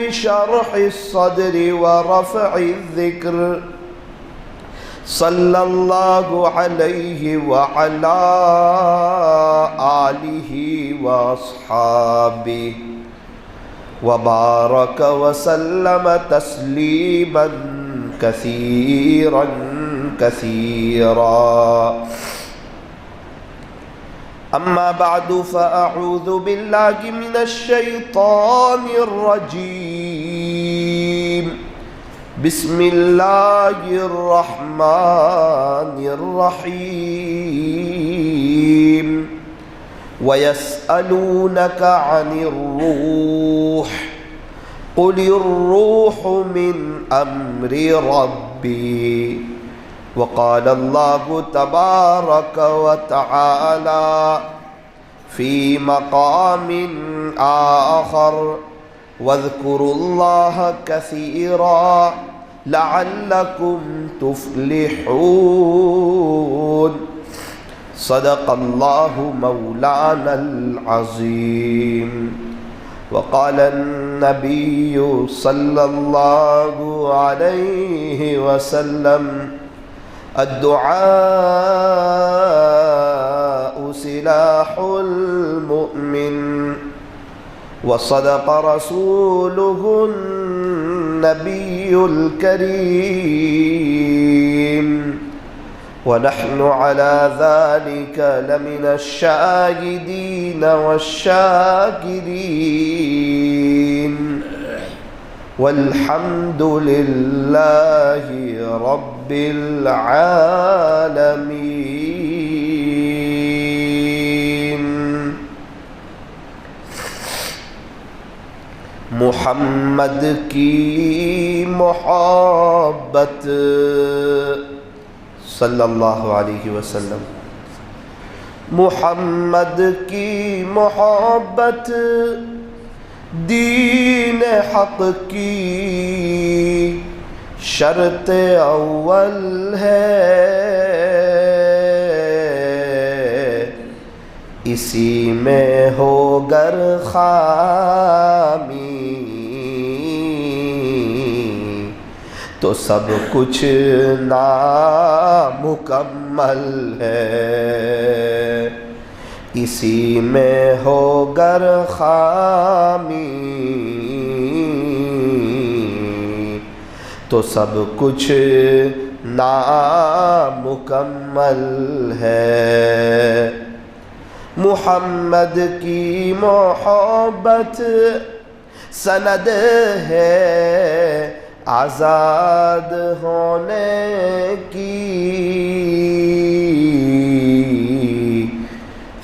شرح الصدر ورفع الذكر صلى الله عليه وعلى آله وأصحابه وبارك وسلم تسليما كثيرا كثيرا. أما بعد فأعوذ بالله من الشيطان الرجيم. بسم الله الرحمن الرحيم. ويسألونك عن الروح قل الروح من أمر ربي. وقال الله تبارك وتعالى في مقام آخر واذكروا الله كثيرا لعلكم تفلحون. صدق الله مولانا العظيم. وقال النبي صلى الله عليه وسلم الدعاء سلاح المؤمن. وصدق رسوله النبي الكريم. ونحن على ذلك لمن الشاهدين والشاكرين والحمد لله رب العالمين. محمد کی محبت صلی اللہ علیہ وسلم. محمد کی محبت دین حق کی شرط اول ہے. اسی میں ہو گر خامی تو سب کچھ نامکمل ہے. اسی میں ہو گر خامی تو سب کچھ نامکمل ہے. محمد کی محبت سند ہے آزاد ہونے کی.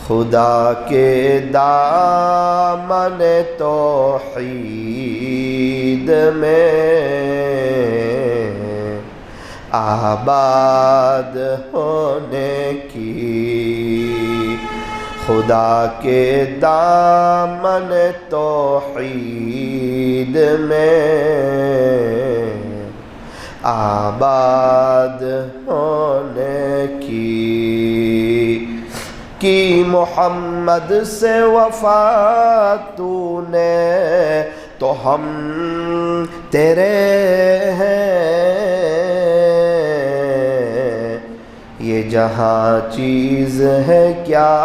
خدا کے دامن توحید میں آباد ہونے کی. خدا کے دامن توحید میں آباد ہونے کی محمد سے وفا تو نے تو ہم تیرے ہیں. یہ جہاں چیز ہے کیا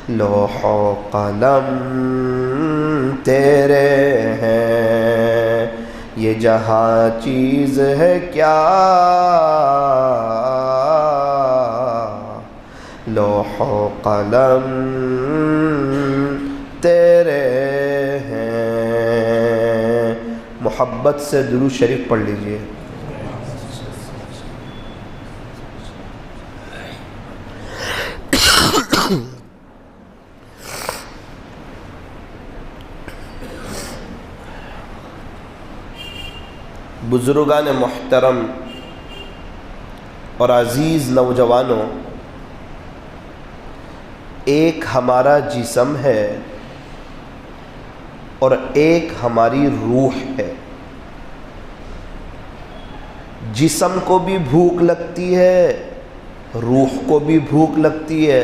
لوح و قلم تیرے ہیں. یہ جہاں چیز ہے کیا لوح و قلم تیرے ہیں. محبت سے درود شریف پڑھ لیجئے. بزرگان محترم اور عزیز نوجوانوں، ایک ہمارا جسم ہے اور ایک ہماری روح ہے. جسم کو بھی بھوک لگتی ہے، روح کو بھی بھوک لگتی ہے.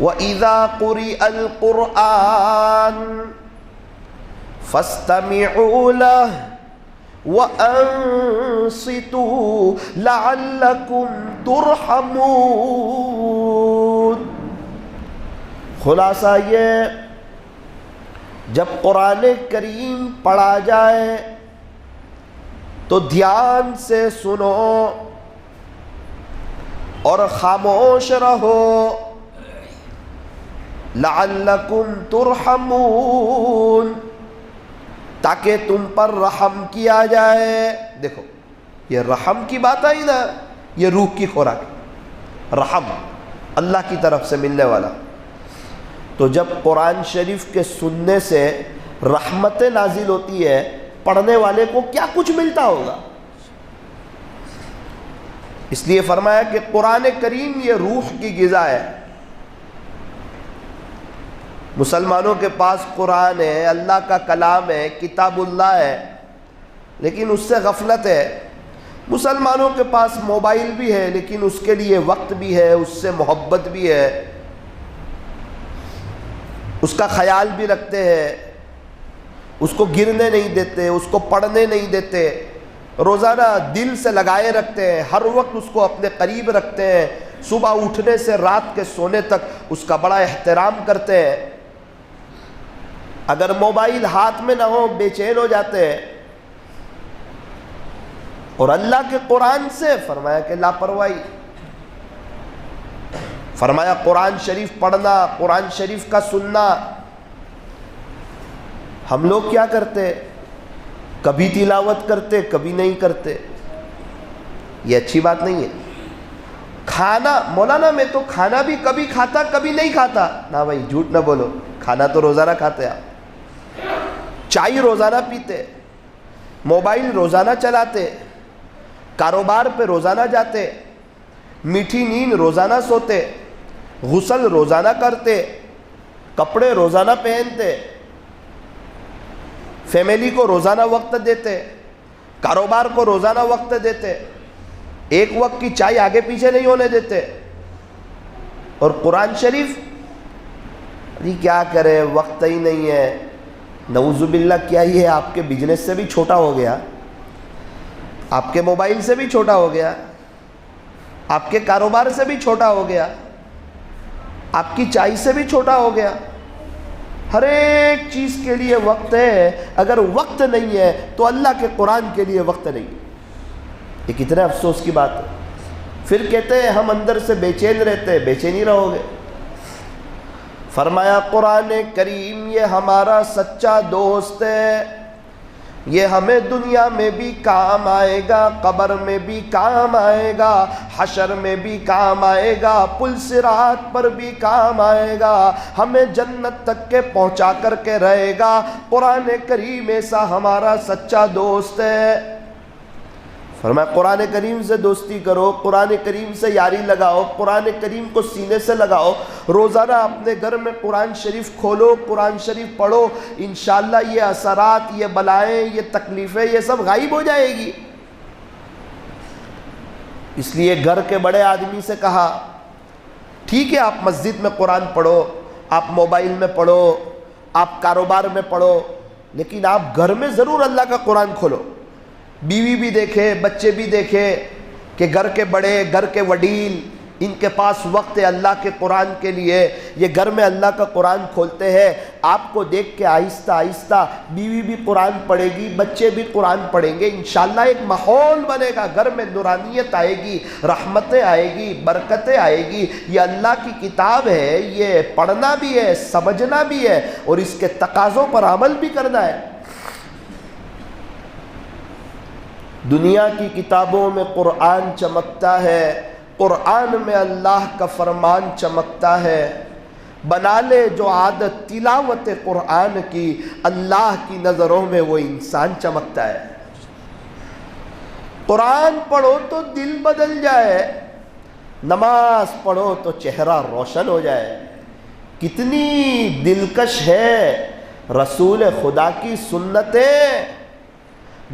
وَإِذَا قُرِئَ الْقُرْآنُ فَاسْتَمِعُوا لَهُ وَأَنصِتُوا لَعَلَّكُمْ تُرْحَمُونَ۔ خلاصہ یہ، جب قرآن کریم پڑھا جائے تو دھیان سے سنو اور خاموش رہو، لعلکم ترحمون، تاکہ تم پر رحم کیا جائے۔ دیکھو یہ رحم کی بات آئی نا، یہ روح کی خوراک، رحم اللہ کی طرف سے ملنے والا۔ تو جب قرآن شریف کے سننے سے رحمت نازل ہوتی ہے، پڑھنے والے کو کیا کچھ ملتا ہوگا۔ اس لیے فرمایا کہ قرآن کریم یہ روح کی غذا ہے۔ مسلمانوں کے پاس قرآن ہے، اللہ کا کلام ہے، کتاب اللہ ہے، لیکن اس سے غفلت ہے۔ مسلمانوں کے پاس موبائل بھی ہے، لیکن اس کے لیے وقت بھی ہے، اس سے محبت بھی ہے، اس کا خیال بھی رکھتے ہیں، اس کو گرنے نہیں دیتے، اس کو پڑھنے نہیں دیتے، روزانہ دل سے لگائے رکھتے ہیں، ہر وقت اس کو اپنے قریب رکھتے ہیں، صبح اٹھنے سے رات کے سونے تک اس کا بڑا احترام کرتے ہیں۔ اگر موبائل ہاتھ میں نہ ہو بے چین ہو جاتے ہیں۔ اور اللہ کے قرآن سے فرمایا کہ لاپرواہی، فرمایا قرآن شریف پڑھنا، قرآن شریف کا سننا۔ ہم لوگ کیا کرتے، کبھی تلاوت کرتے کبھی نہیں کرتے، یہ اچھی بات نہیں ہے۔ کھانا، مولانا میں تو کھانا بھی کبھی کھاتا کبھی نہیں کھاتا، نہ بھائی جھوٹ نہ بولو، کھانا تو روزانہ کھاتے آپ، چائے روزانہ پیتے، موبائل روزانہ چلاتے، کاروبار پہ روزانہ جاتے، میٹھی نیند روزانہ سوتے، غسل روزانہ کرتے، کپڑے روزانہ پہنتے، فیملی کو روزانہ وقت دیتے، کاروبار کو روزانہ وقت دیتے، ایک وقت کی چائے آگے پیچھے نہیں ہونے دیتے۔ اور قرآن شریف جی کیا کرے، وقت ہی نہیں ہے۔ نعوذ باللہ، کیا یہ آپ کے بزنس سے بھی چھوٹا ہو گیا، آپ کے موبائل سے بھی چھوٹا ہو گیا، آپ کے کاروبار سے بھی چھوٹا ہو گیا، آپ کی چائے سے بھی چھوٹا ہو گیا۔ ہر ایک چیز کے لیے وقت ہے، اگر وقت نہیں ہے تو اللہ کے قرآن کے لیے وقت نہیں۔ یہ کتنے افسوس کی بات ہے۔ پھر کہتے ہیں ہم اندر سے بے چین رہتے ہیں، بے چینی رہو گے۔ فرمایا قرآن کریم یہ ہمارا سچا دوست ہے، یہ ہمیں دنیا میں بھی کام آئے گا، قبر میں بھی کام آئے گا، حشر میں بھی کام آئے گا، پل صراط پر بھی کام آئے گا، ہمیں جنت تک کے پہنچا کر کے رہے گا۔ قرآن کریم ایسا ہمارا سچا دوست ہے۔ فرمایا قرآن کریم سے دوستی کرو، قرآن کریم سے یاری لگاؤ، قرآن کریم کو سینے سے لگاؤ، روزانہ اپنے گھر میں قرآن شریف کھولو، قرآن شریف پڑھو، انشاءاللہ یہ اثرات، یہ بلائیں، یہ تکلیفیں، یہ سب غائب ہو جائے گی۔ اس لیے گھر کے بڑے آدمی سے کہا ٹھیک ہے آپ مسجد میں قرآن پڑھو، آپ موبائل میں پڑھو، آپ کاروبار میں پڑھو، لیکن آپ گھر میں ضرور اللہ کا قرآن کھولو۔ بیوی بھی دیکھے، بچے بھی دیکھے کہ گھر کے بڑے، گھر کے وڈیل، ان کے پاس وقت ہے اللہ کے قرآن کے لیے، یہ گھر میں اللہ کا قرآن کھولتے ہیں۔ آپ کو دیکھ کے آہستہ آہستہ بیوی بھی قرآن پڑھے گی، بچے بھی قرآن پڑھیں گے، انشاءاللہ ایک ماحول بنے گا، گھر میں نورانیت آئے گی، رحمتیں آئے گی، برکتیں آئے گی۔ یہ اللہ کی کتاب ہے، یہ پڑھنا بھی ہے، سمجھنا بھی ہے، اور اس کے تقاضوں پر عمل بھی کرنا ہے۔ دنیا کی کتابوں میں قرآن چمکتا ہے، قرآن میں اللہ کا فرمان چمکتا ہے۔ بنا لے جو عادت تلاوت قرآن کی، اللہ کی نظروں میں وہ انسان چمکتا ہے۔ قرآن پڑھو تو دل بدل جائے، نماز پڑھو تو چہرہ روشن ہو جائے۔ کتنی دلکش ہے رسول خدا کی سنتیں،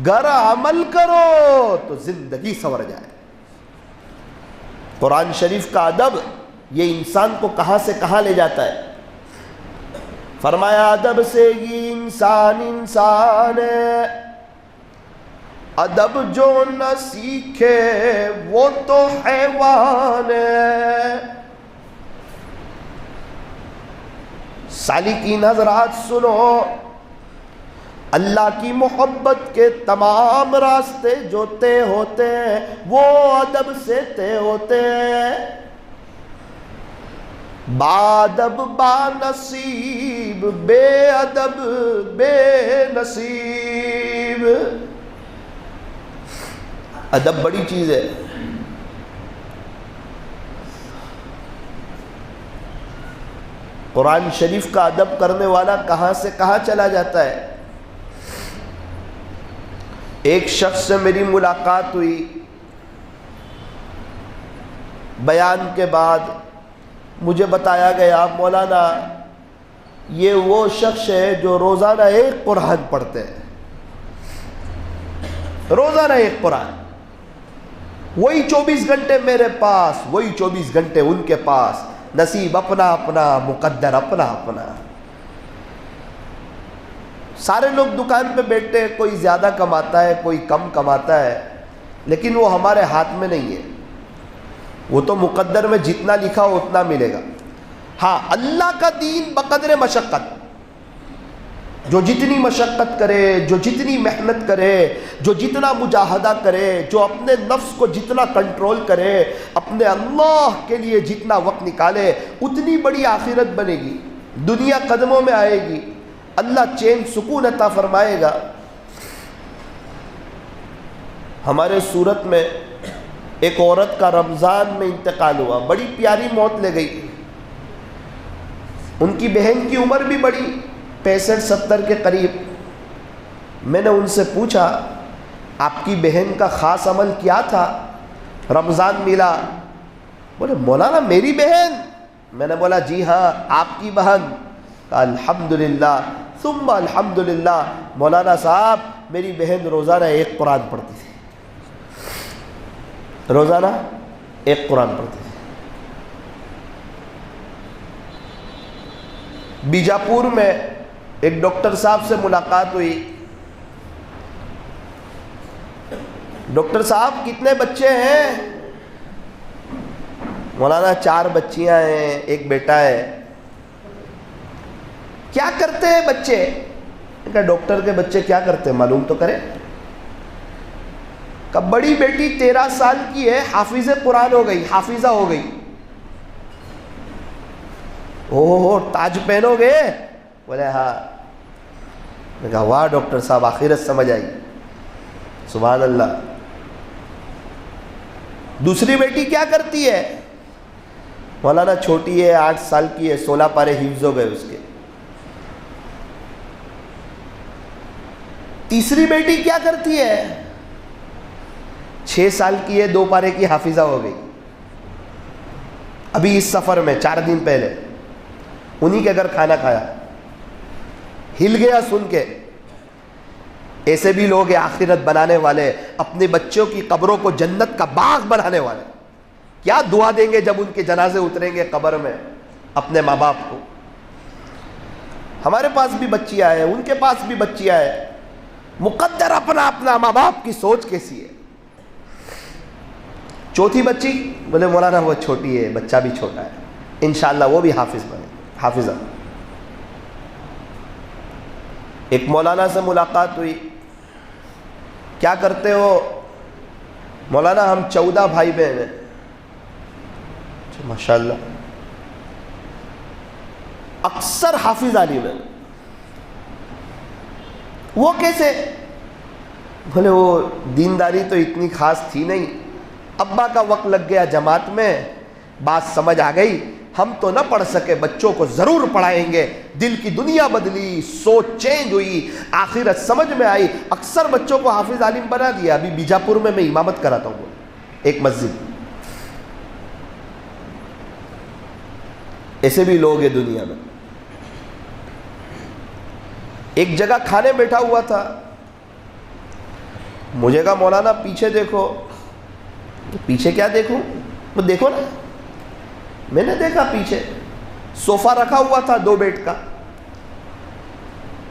گر عمل کرو تو زندگی سنور جائے۔ قرآن شریف کا ادب یہ انسان کو کہاں سے کہاں لے جاتا ہے. فرمایا ادب سے یہ انسان انسان ہے، ادب جو نہ سیکھے وہ تو حیوان ہے. سالکین حضرات سنو، اللہ کی محبت کے تمام راستے جو طے ہوتے ہیں وہ ادب سے طے ہوتے ہیں. بادب با نصیب، بے ادب بے نصیب. ادب بڑی چیز ہے. قرآن شریف کا ادب کرنے والا کہاں سے کہاں چلا جاتا ہے. ایک شخص سے میری ملاقات ہوئی، بیان کے بعد مجھے بتایا گیا مولانا یہ وہ شخص ہے جو روزانہ ایک قرآن پڑھتے ہیں، روزانہ ایک قرآن، وہی 24 گھنٹے میرے پاس، وہی 24 گھنٹے ان کے پاس، نصیب اپنا اپنا، مقدر اپنا اپنا. سارے لوگ دکان پہ بیٹھتے ہیں، کوئی زیادہ کماتا ہے کوئی کم کماتا ہے، لیکن وہ ہمارے ہاتھ میں نہیں ہے. وہ تو مقدر میں جتنا لکھا ہو اتنا ملے گا. ہاں اللہ کا دین بقدر مشقت، جو جتنی مشقت کرے، جو جتنی محنت کرے، جو جتنا مجاہدہ کرے، جو اپنے نفس کو جتنا کنٹرول کرے، اپنے اللہ کے لیے جتنا وقت نکالے، اتنی بڑی آخرت بنے گی. دنیا قدموں میں آئے گی، اللہ چین سکون عطا فرمائے گا. ہمارے صورت میں ایک عورت کا رمضان میں انتقال ہوا، بڑی پیاری موت لے گئی. ان کی بہن کی عمر بھی بڑی، 65-70 کے قریب. میں نے ان سے پوچھا آپ کی بہن کا خاص عمل کیا تھا، رمضان ملا؟ بولے مولانا میری بہن. میں نے بولا جی ہاں آپ کی بہن. الحمدللہ ثم الحمدللہ مولانا صاحب میری بہن روزانہ ایک قرآن پڑھتی تھی، روزانہ ایک قرآن پڑھتی تھی. بیجاپور میں ایک ڈاکٹر صاحب سے ملاقات ہوئی. ڈاکٹر صاحب کتنے بچے ہیں؟ مولانا 4 بچیاں ہیں، ایک بیٹا ہے. کیا کرتے ہیں بچے؟ کہ ڈاکٹر کے بچے کیا کرتے ہیں معلوم تو کرے. کہ بڑی بیٹی 13 سال کی ہے، حافظ قرآن ہو گئی، حافظہ ہو گئی. اوہ تاج پہنو گے؟ بولے ہاں. میں کہا واہ ڈاکٹر صاحب آخرت سمجھ آئی، سبحان اللہ. دوسری بیٹی کیا کرتی ہے؟ مولانا چھوٹی ہے، 8 سال کی ہے، 16 پارے حفظ ہو گئے اس کے. تیسری بیٹی کیا کرتی ہے؟ 6 سال کی ہے، 2 پارے کی حافظہ ہو گئی. ابھی اس سفر میں 4 دن پہلے انہی کے گھر کھانا کھایا، ہل گیا سن کے. ایسے بھی لوگ آخرت بنانے والے، اپنے بچوں کی قبروں کو جنت کا باغ بنانے والے. کیا دعا دیں گے جب ان کے جنازے اتریں گے قبر میں اپنے ماں باپ کو. ہمارے پاس بھی بچیاں ہیں، ان کے پاس بھی بچیاں ہیں. مقدر اپنا اپنا، ماں باپ کی سوچ کیسی ہے. چوتھی بچی بولے مولانا وہ چھوٹی ہے، بچہ بھی چھوٹا ہے، انشاءاللہ وہ بھی حافظ بنے، حافظہ. ایک مولانا سے ملاقات ہوئی. کیا کرتے ہو؟ مولانا ہم 14 بھائی بہن ہیں. ماشاءاللہ. اکثر حافظ عالم ہیں. وہ کیسے؟ بولے وہ دینداری تو اتنی خاص تھی نہیں، ابا کا وقت لگ گیا جماعت میں، بات سمجھ آ گئی، ہم تو نہ پڑھ سکے، بچوں کو ضرور پڑھائیں گے. دل کی دنیا بدلی، سوچ چینج ہوئی، آخرت سمجھ میں آئی، اکثر بچوں کو حافظ عالم بنا دیا. ابھی بیجاپور میں امامت کراتا ہوں ایک مسجد. ایسے بھی لوگ ہیں دنیا میں. ایک جگہ کھانے بیٹھا ہوا تھا، مجھے کہا مولانا پیچھے دیکھو. پیچھے کیا دیکھوں؟ وہ دیکھو نا، میں نے دیکھا پیچھے صوفہ رکھا ہوا تھا 2 بیڈ کا.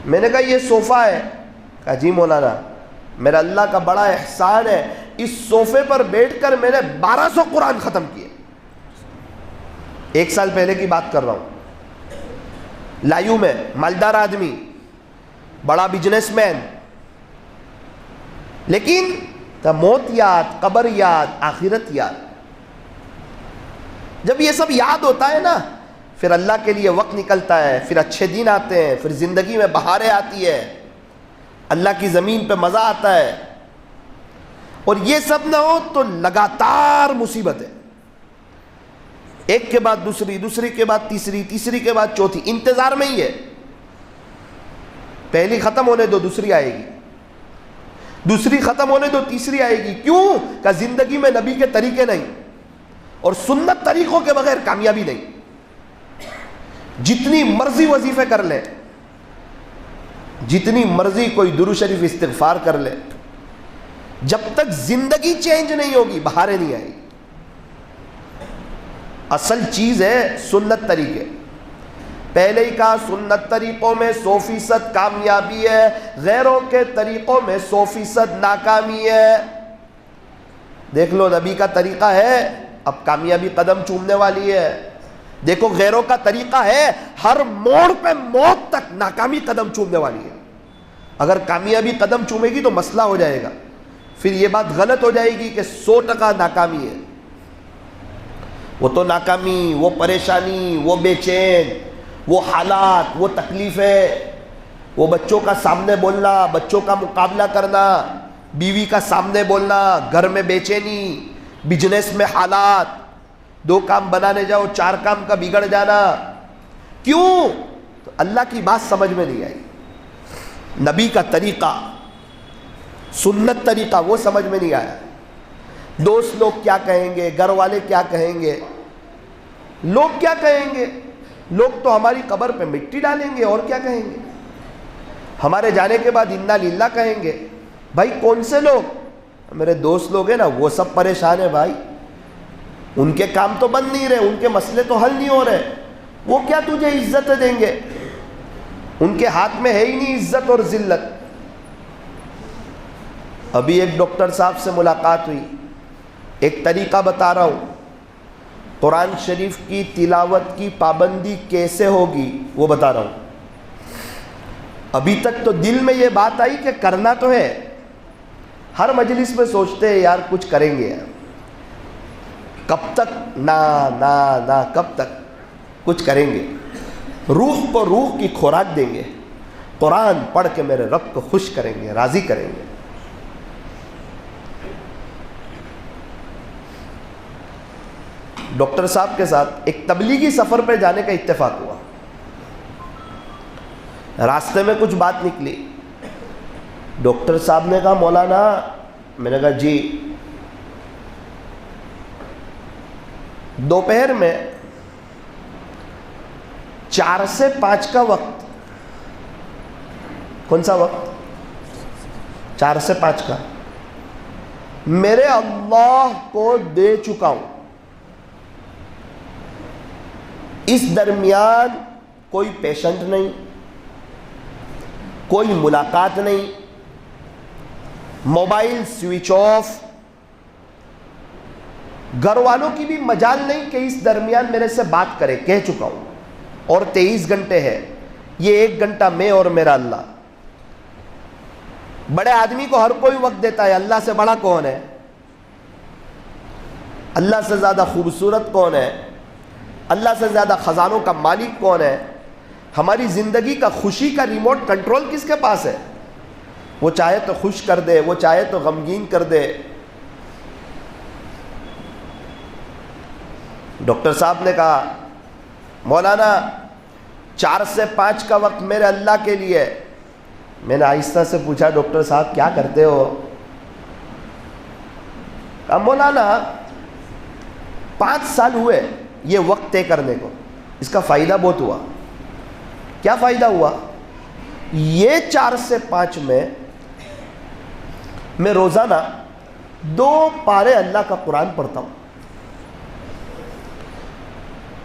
میں نے کہا یہ صوفہ ہے؟ کہا جی مولانا میرا اللہ کا بڑا احسان ہے, اس صوفے پر بیٹھ کر میں نے 1200 قرآن ختم کیے. 1 سال پہلے کی بات کر رہا ہوں. لایو میں مالدار آدمی, بڑا بزنس مین, لیکن موت یاد, قبر یاد, آخرت یاد. جب یہ سب یاد ہوتا ہے نا پھر اللہ کے لیے وقت نکلتا ہے, پھر اچھے دن آتے ہیں, پھر زندگی میں بہاریں آتی ہے, اللہ کی زمین پہ مزہ آتا ہے. اور یہ سب نہ ہو تو لگاتار مصیبت ہے, ایک کے بعد دوسری, دوسری کے بعد تیسری, تیسری کے بعد چوتھی, انتظار میں ہی ہے. پہلی ختم ہونے دو دوسری آئے گی, دوسری ختم ہونے دو تیسری آئے گی. کیوں؟ کہ زندگی میں نبی کے طریقے نہیں اور سنت طریقوں کے بغیر کامیابی نہیں. جتنی مرضی وظیفے کر لے, جتنی مرضی کوئی درود شریف استغفار کر لے, جب تک زندگی چینج نہیں ہوگی بہاریں نہیں آئے گی. اصل چیز ہے سنت طریقے. پہلے ہی کہا سنت طریقوں میں 100% کامیابی ہے, غیروں کے طریقوں میں 100% ناکامی ہے. دیکھ لو نبی کا طریقہ ہے, اب کامیابی قدم چومنے والی ہے. دیکھو غیروں کا طریقہ ہے, ہر موڑ پہ موت تک ناکامی قدم چومنے والی ہے. اگر کامیابی قدم چومے گی تو مسئلہ ہو جائے گا, پھر یہ بات غلط ہو جائے گی کہ 100% ناکامی ہے. وہ تو ناکامی, وہ پریشانی, وہ بے چین, وہ حالات, وہ تکلیفیں, وہ بچوں کا سامنے بولنا, بچوں کا مقابلہ کرنا, بیوی کا سامنے بولنا, گھر میں بے چینی, بزنس میں حالات, 2 کام بنانے جاؤ 4 کام کا بگڑ جانا. کیوں؟ تو اللہ کی بات سمجھ میں نہیں آئی. نبی کا طریقہ, سنت طریقہ وہ سمجھ میں نہیں آیا. دوست لوگ کیا کہیں گے, گھر والے کیا کہیں گے, لوگ کیا کہیں گے. لوگ تو ہماری قبر پہ مٹی ڈالیں گے اور کیا کہیں گے. ہمارے جانے کے بعد انا للہ کہیں گے. بھائی کون سے لوگ؟ میرے دوست لوگ ہیں نا وہ سب پریشان ہیں بھائی, ان کے کام تو بند نہیں رہے, ان کے مسئلے تو حل نہیں ہو رہے, وہ کیا تجھے عزت دیں گے؟ ان کے ہاتھ میں ہے ہی نہیں عزت اور ذلت. ابھی ایک ڈاکٹر صاحب سے ملاقات ہوئی, ایک طریقہ بتا رہا ہوں, قرآن شریف کی تلاوت کی پابندی کیسے ہوگی وہ بتا رہا ہوں. ابھی تک تو دل میں یہ بات آئی کہ کرنا تو ہے, ہر مجلس میں سوچتے ہیں یار کچھ کریں گے یار, کب تک نہ کب تک کچھ کریں گے. روح کو روح کی خوراک دیں گے, قرآن پڑھ کے میرے رب کو خوش کریں گے, راضی کریں گے. ڈاکٹر صاحب کے ساتھ ایک تبلیغی سفر پہ جانے کا اتفاق ہوا. راستے میں کچھ بات نکلی. ڈاکٹر صاحب نے کہا مولانا, میں نے کہا جی, دوپہر میں 4 سے 5 کا وقت, کون سا وقت؟ 4 سے 5 کا, میرے اللہ کو دے چکا ہوں. اس درمیان کوئی پیشنٹ نہیں, کوئی ملاقات نہیں, موبائل سوئچ آف, گھر والوں کی بھی مجال نہیں کہ اس درمیان میرے سے بات کرے, کہہ چکا ہوں. اور 23 گھنٹے ہے, یہ 1 گھنٹہ میں اور میرا اللہ. بڑے آدمی کو ہر کوئی وقت دیتا ہے, اللہ سے بڑا کون ہے؟ اللہ سے زیادہ خوبصورت کون ہے؟ اللہ سے زیادہ خزانوں کا مالک کون ہے؟ ہماری زندگی کا خوشی کا ریموٹ کنٹرول کس کے پاس ہے؟ وہ چاہے تو خوش کر دے, وہ چاہے تو غمگین کر دے. ڈاکٹر صاحب نے کہا مولانا 4 سے 5 کا وقت میرے اللہ کے لیے. میں نے آہستہ سے پوچھا ڈاکٹر صاحب کیا کرتے ہو؟ کہا مولانا 5 سال ہوئے یہ وقت طے کرنے کو, اس کا فائدہ بہت ہوا. کیا فائدہ ہوا؟ یہ 4 سے 5 میں روزانہ 2 پارے اللہ کا قرآن پڑھتا ہوں.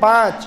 5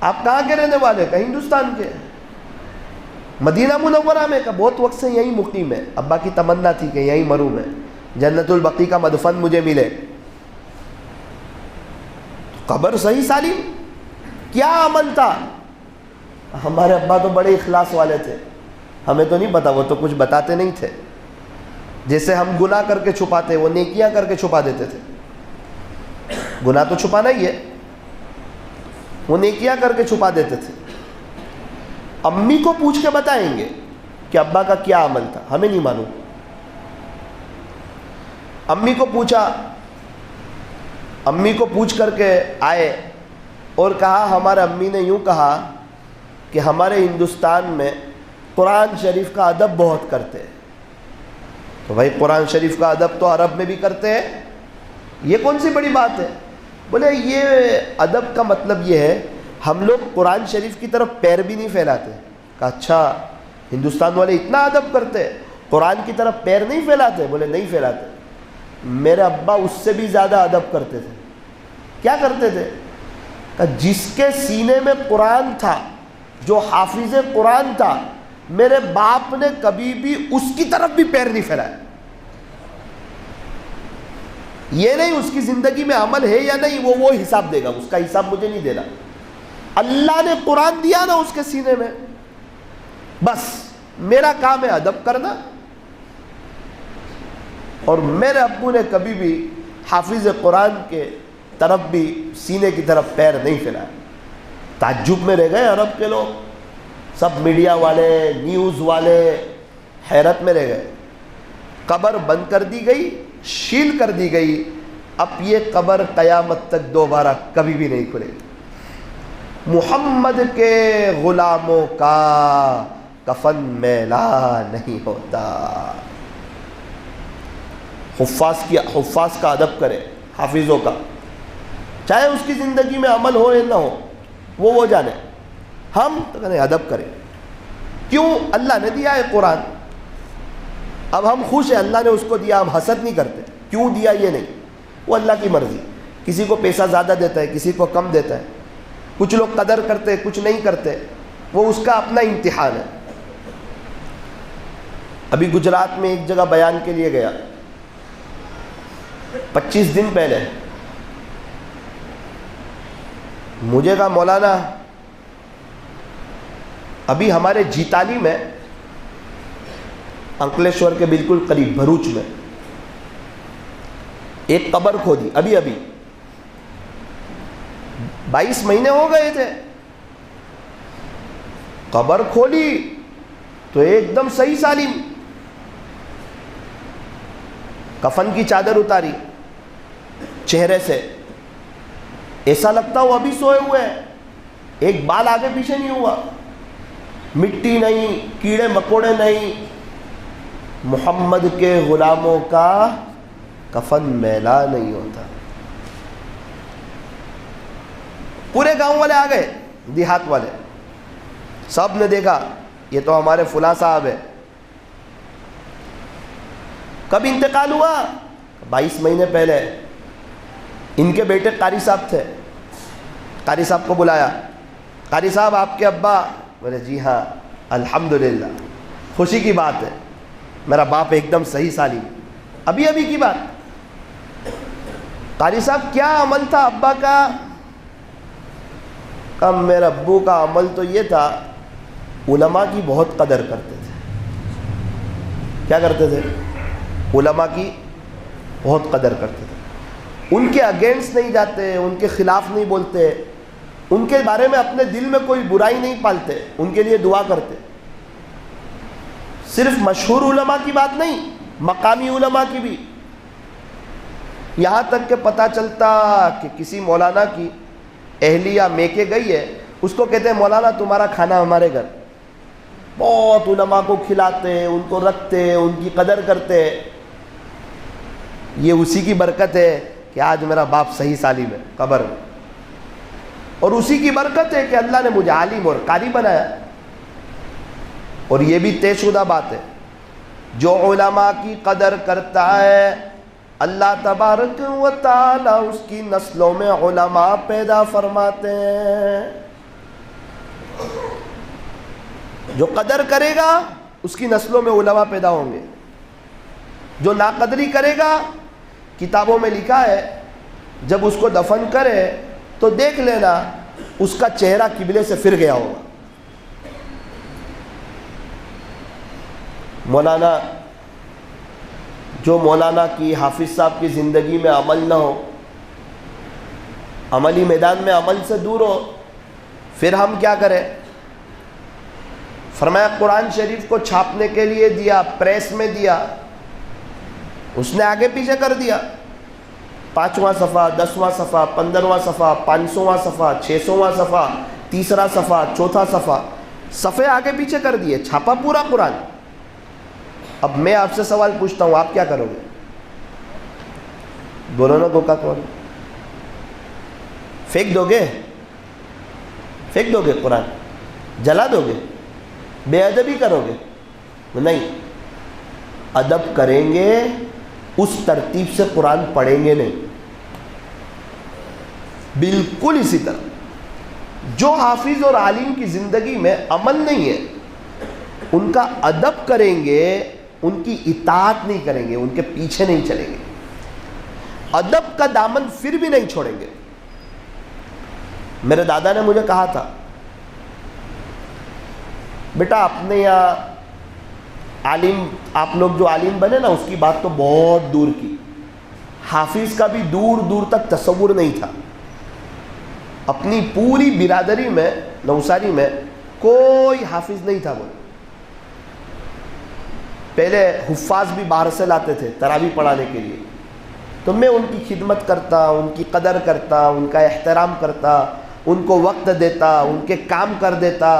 آپ کہاں کے رہنے والے؟ کہ ہندوستان کے، مدینہ منورہ میں، کا بہت وقت سے یہیں مقیم ہے، ابا کی تمنا تھی کہ یہیں مروں میں، جنت البقیع کا مدفن مجھے ملے۔ قبر صحیح سالم، کیا عمل تھا؟ ہمارے ابا تو بڑے اخلاص والے تھے، ہمیں تو نہیں پتا، وہ تو کچھ بتاتے نہیں تھے۔ جیسے ہم گناہ کر کے چھپاتے، وہ نیکیاں کر کے چھپا دیتے تھے۔ گناہ تو چھپانا ہی ہے، وہ نیکیاں کر کے چھپا دیتے تھے۔ امی کو پوچھ کے بتائیں گے کہ ابا کا کیا عمل تھا، ہمیں نہیں معلوم۔ امی کو پوچھا، امی کو پوچھ کر کے آئے اور کہا ہمارے امی نے یوں کہا کہ ہمارے ہندوستان میں قرآن شریف کا ادب بہت کرتے ہیں۔ تو بھائی قرآن شریف کا ادب تو عرب میں بھی کرتے ہیں، یہ کون سی بڑی بات ہے؟ بولے یہ ادب کا مطلب یہ ہے ہم لوگ قرآن شریف کی طرف پیر بھی نہیں پھیلاتے۔ کہا اچھا ہندوستان والے اتنا ادب کرتے، قرآن کی طرف پیر نہیں پھیلاتے؟ بولے نہیں پھیلاتے۔ میرے ابا اس سے بھی زیادہ ادب کرتے تھے۔ کیا کرتے تھے؟ کہ جس کے سینے میں قرآن تھا، جو حافظ قرآن تھا، میرے باپ نے کبھی بھی اس کی طرف بھی پیر نہیں پھیلایا۔ یہ نہیں اس کی زندگی میں عمل ہے یا نہیں، وہ حساب دے گا، اس کا حساب مجھے نہیں دینا۔ اللہ نے قرآن دیا نا اس کے سینے میں، بس میرا کام ہے ادب کرنا۔ اور میرے ابو نے کبھی بھی حافظ قرآن کے طرف بھی سینے کی طرف پیر نہیں پھیلایا۔ تعجب میں رہ گئے عرب کے لوگ، سب میڈیا والے، نیوز والے حیرت میں رہ گئے۔ قبر بند کر دی گئی، شیل کر دی گئی، اب یہ قبر قیامت تک دوبارہ کبھی بھی نہیں کھلے گی۔ محمد کے غلاموں کا کفن میلا نہیں ہوتا۔ حفاظ کا ادب کرے، حافظوں کا، چاہے اس کی زندگی میں عمل ہو یا نہ ہو، وہ جانے، ہم تو کہتے ہیں ادب کریں۔ کیوں؟ اللہ نے دیا ہے قرآن، اب ہم خوش ہیں اللہ نے اس کو دیا، ہم حسد نہیں کرتے کیوں دیا یہ نہیں، وہ اللہ کی مرضی، کسی کو پیسہ زیادہ دیتا ہے، کسی کو کم دیتا ہے، کچھ لوگ قدر کرتے کچھ نہیں کرتے، وہ اس کا اپنا امتحان ہے۔ ابھی گجرات میں ایک جگہ بیان کے لیے گیا، 25 دن پہلے مجھے کہا مولانا ابھی ہمارے جیتالی میں، انکلیشور کے بالکل قریب بھروچ میں، ایک قبر کھودی ابھی 22 مہینے ہو گئے تھے، قبر کھولی تو ایک دم صحیح سالم، کفن کی چادر اتاری چہرے سے، ایسا لگتا وہ ابھی سوئے ہوئے ہیں، ایک بال آگے پیچھے نہیں ہوا، مٹی نہیں، کیڑے مکوڑے نہیں۔ محمد کے غلاموں کا کفن میلا نہیں ہوتا۔ پورے گاؤں والے آ گئے، دیہات والے، سب نے دیکھا یہ تو ہمارے فلاں صاحب ہے۔ کب انتقال ہوا؟ 22 مہینے پہلے۔ ان کے بیٹے قاری صاحب تھے، قاری صاحب کو بلایا، قاری صاحب آپ کے ابا؟ بولے جی ہاں الحمدللہ، خوشی کی بات ہے، میرا باپ ایک دم صحیح سالم۔ ابھی کی بات۔ قاری صاحب کیا عمل تھا ابا کا؟ کہ میرے ابو کا عمل تو یہ تھا، علماء کی بہت قدر کرتے تھے۔ کیا کرتے تھے؟ علماء کی بہت قدر کرتے تھے، ان کے اگینسٹ نہیں جاتے، ان کے خلاف نہیں بولتے، ان کے بارے میں اپنے دل میں کوئی برائی نہیں پالتے، ان کے لیے دعا کرتے۔ صرف مشہور علماء کی بات نہیں، مقامی علماء کی بھی۔ یہاں تک کہ پتہ چلتا کہ کسی مولانا کی اہلیہ میکے گئی ہے، اس کو کہتے ہیں مولانا تمہارا کھانا ہمارے گھر، بہت علماء کو کھلاتے، ان کو رکھتے، ان کی قدر کرتے۔ یہ اسی کی برکت ہے کہ آج میرا باپ صحیح سالم ہے قبر میں، اور اسی کی برکت ہے کہ اللہ نے مجھے عالم اور قاری بنایا۔ اور یہ بھی طے شدہ بات ہے، جو علماء کی قدر کرتا ہے اللہ تبارک و تعالی اس کی نسلوں میں علماء پیدا فرماتے ہیں۔ جو قدر کرے گا اس کی نسلوں میں علماء پیدا ہوں گے، جو ناقدری کرے گا کتابوں میں لکھا ہے جب اس کو دفن کرے تو دیکھ لینا اس کا چہرہ قبلے سے پھر گیا ہوگا۔ مولانا کی، حافظ صاحب کی زندگی میں عمل نہ ہو، عملی میدان میں عمل سے دور ہو، پھر ہم کیا کریں؟ فرمایا قرآن شریف کو چھاپنے کے لیے دیا، پریس میں دیا، اس نے آگے پیچھے کر دیا، 5واں صفحہ، 10واں صفحہ، 15واں صفحہ، 500واں صفحہ، 600واں صفحہ، تیسرا صفحہ، چوتھا صفحہ، صفحے آگے پیچھے کر دیے، چھاپا پورا قرآن۔ اب میں آپ سے سوال پوچھتا ہوں، آپ کیا کرو گے؟ بولو نا کوکا کون؟ پھینک دو گے؟ پھینک دو گے قرآن؟ جلا دو گے؟ بے ادبی کرو گے؟ نہیں، ادب کریں گے، اس ترتیب سے قرآن پڑھیں گے نہیں۔ بالکل اسی طرح جو حافظ اور عالم کی زندگی میں عمل نہیں ہے، ان کا ادب کریں گے، ان کی اطاعت نہیں کریں گے، ان کے پیچھے نہیں چلیں گے، ادب کا دامن پھر بھی نہیں چھوڑیں گے۔ میرے دادا نے مجھے کہا تھا، بیٹا اپنے یہاں عالم، آپ لوگ جو عالم بنے نا، اس کی بات تو بہت دور کی، حافظ کا بھی دور دور تک تصور نہیں تھا۔ اپنی پوری برادری میں، نوساری میں کوئی حافظ نہیں تھا۔ بولے پہلے حفاظ بھی باہر سے لاتے تھے تراویح پڑھانے کے لیے، تو میں ان کی خدمت کرتا، ان کی قدر کرتا، ان کا احترام کرتا، ان کو وقت دیتا، ان کے کام کر دیتا۔